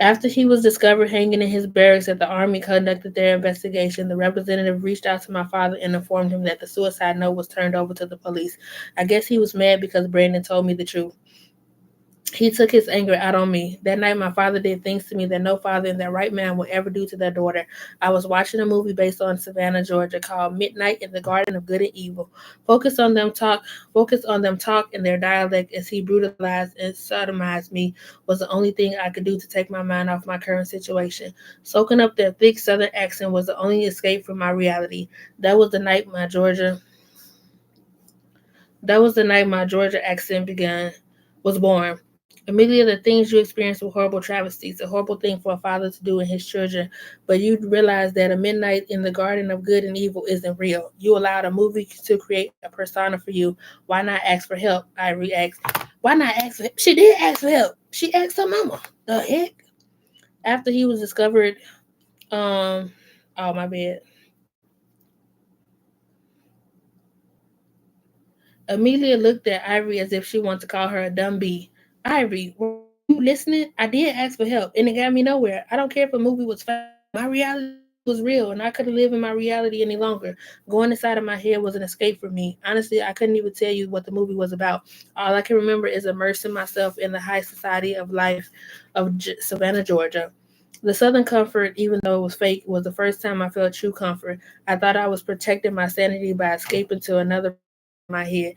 After he was discovered hanging in his barracks that the Army conducted their investigation, the representative reached out to my father and informed him that the suicide note was turned over to the police. I guess he was mad because Brandon told me the truth. He took his anger out on me. That night, my father did things to me that no father in their right mind would ever do to their daughter. I was watching a movie based on Savannah, Georgia, called Midnight in the Garden of Good and Evil. Focus on them talk, focus on them talk in their dialect as he brutalized and sodomized me was the only thing I could do to take my mind off my current situation. Soaking up their thick Southern accent was the only escape from my reality. That was the night my Georgia. That was the night my Georgia accent began. Was born. Amelia, the things you experienced were horrible travesties, a horrible thing for a father to do in his children, but you realize that a midnight in the garden of good and evil isn't real. You allowed a movie to create a persona for you. Why not ask for help? Ivory asked. Why not ask for help? She did ask for help. She asked her mama. The heck? After he was discovered, um, oh my bad. Amelia looked at Ivory as if she wanted to call her a dumb bee. Ivory, were you listening? I did ask for help, and it got me nowhere. I don't care if a movie was fake. My reality was real, and I couldn't live in my reality any longer. Going inside of my head was an escape for me. Honestly, I couldn't even tell you what the movie was about. All I can remember is immersing myself in the high society of life of Savannah, Georgia. The Southern comfort, even though it was fake, was the first time I felt true comfort. I thought I was protecting my sanity by escaping to another reality in my head.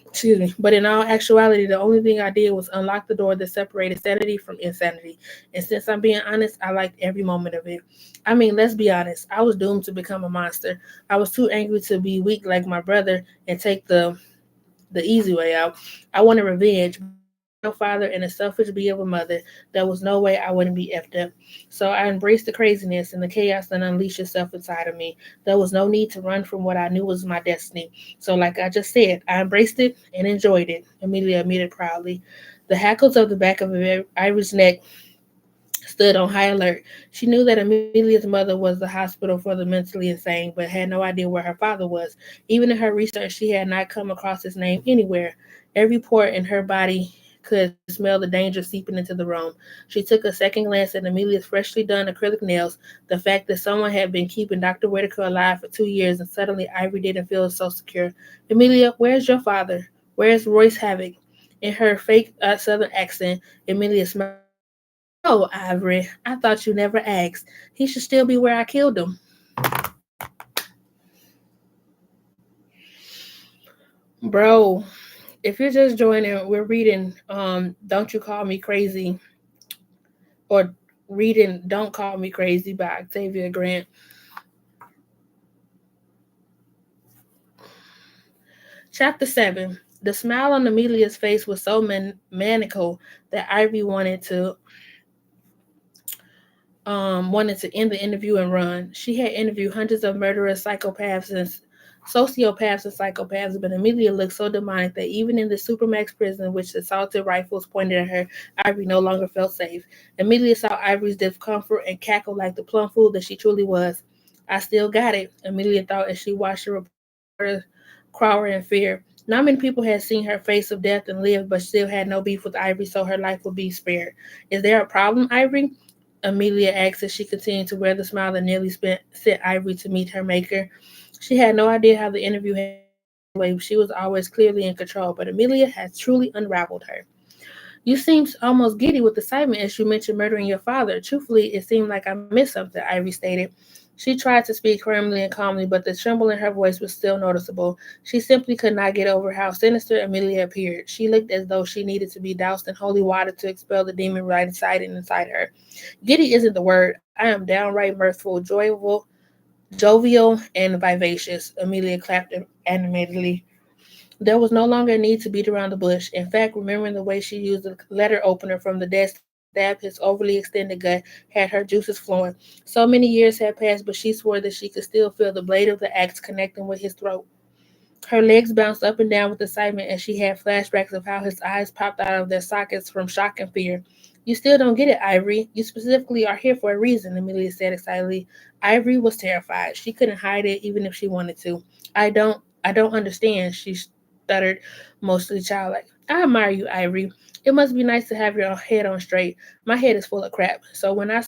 Excuse me. But in all actuality, the only thing I did was unlock the door that separated sanity from insanity. And since I'm being honest, I liked every moment of it. I mean, let's be honest. I was doomed to become a monster. I was too angry to be weak like my brother and take the easy way out. I wanted revenge, but with a loyal father and a selfish bee of a mother, there was no way I wouldn't be effed up. So I embraced the craziness and the chaos that unleashed itself inside of me. There was no need to run from what I knew was my destiny. So, like I just said, I embraced it and enjoyed it, Amelia admitted proudly. The hackles of the back of Iris' neck stood on high alert. She knew that Amelia's mother was the hospital for the mentally insane, but had no idea where her father was. Even in her research, she had not come across his name anywhere. Every pore in her body could smell the danger seeping into the room. She took a second glance at Amelia's freshly done acrylic nails, the fact that someone had been keeping Dr. Whitaker alive for 2 years, and suddenly Ivory didn't feel so secure. Amelia, where's your father? Where's Royce Havoc? In her fake southern accent, Amelia smiled. Oh, Ivory, I thought you never asked. He should still be where I killed him. Bro, if you're just joining, we're reading Don't You Call Me Crazy, or reading Don't Call Me Crazy by Octavia Grant. Chapter 7. The smile on Amelia's face was so maniacal that Ivy wanted to end the interview and run. She had interviewed hundreds of murderers, psychopaths, and sociopaths and psychopaths, but Amelia looked so demonic that even in the Supermax prison, which the assaulted rifles pointed at her, Ivory no longer felt safe. Amelia saw Ivory's discomfort and cackled like the plum fool that she truly was. I still got it, Amelia thought as she watched the reporter cower in fear. Not many people had seen her face of death and lived, but still had no beef with Ivory, so her life would be spared. Is there a problem, Ivory? Amelia asked as she continued to wear the smile that nearly sent Ivory to meet her maker. She had no idea how the interview had gone anyway. She was always clearly in control, but Amelia had truly unraveled her. You seemed almost giddy with excitement as you mentioned murdering your father. Truthfully, it seemed like I missed something, Ivy stated. She tried to speak firmly and calmly, but the tremble in her voice was still noticeable. She simply could not get over how sinister Amelia appeared. She looked as though she needed to be doused in holy water to expel the demon right inside her. Giddy isn't the word. I am downright mirthful, joyful, Jovial and vivacious, Amelia clapped animatedly. There was no longer a need to beat around the bush. In fact, remembering the way she used the letter opener from the desk to stab his overly extended gut had her juices flowing. So many years had passed, but she swore that she could still feel the blade of the axe connecting with his throat. Her legs bounced up and down with excitement as she had flashbacks of how his eyes popped out of their sockets from shock and fear. You still don't get it, Ivory. You specifically are here for a reason, Amelia said excitedly. Ivory was terrified. She couldn't hide it even if she wanted to. I don't understand, she stuttered, mostly childlike. I admire you, Ivory. It must be nice to have your head on straight. My head is full of crap. So when I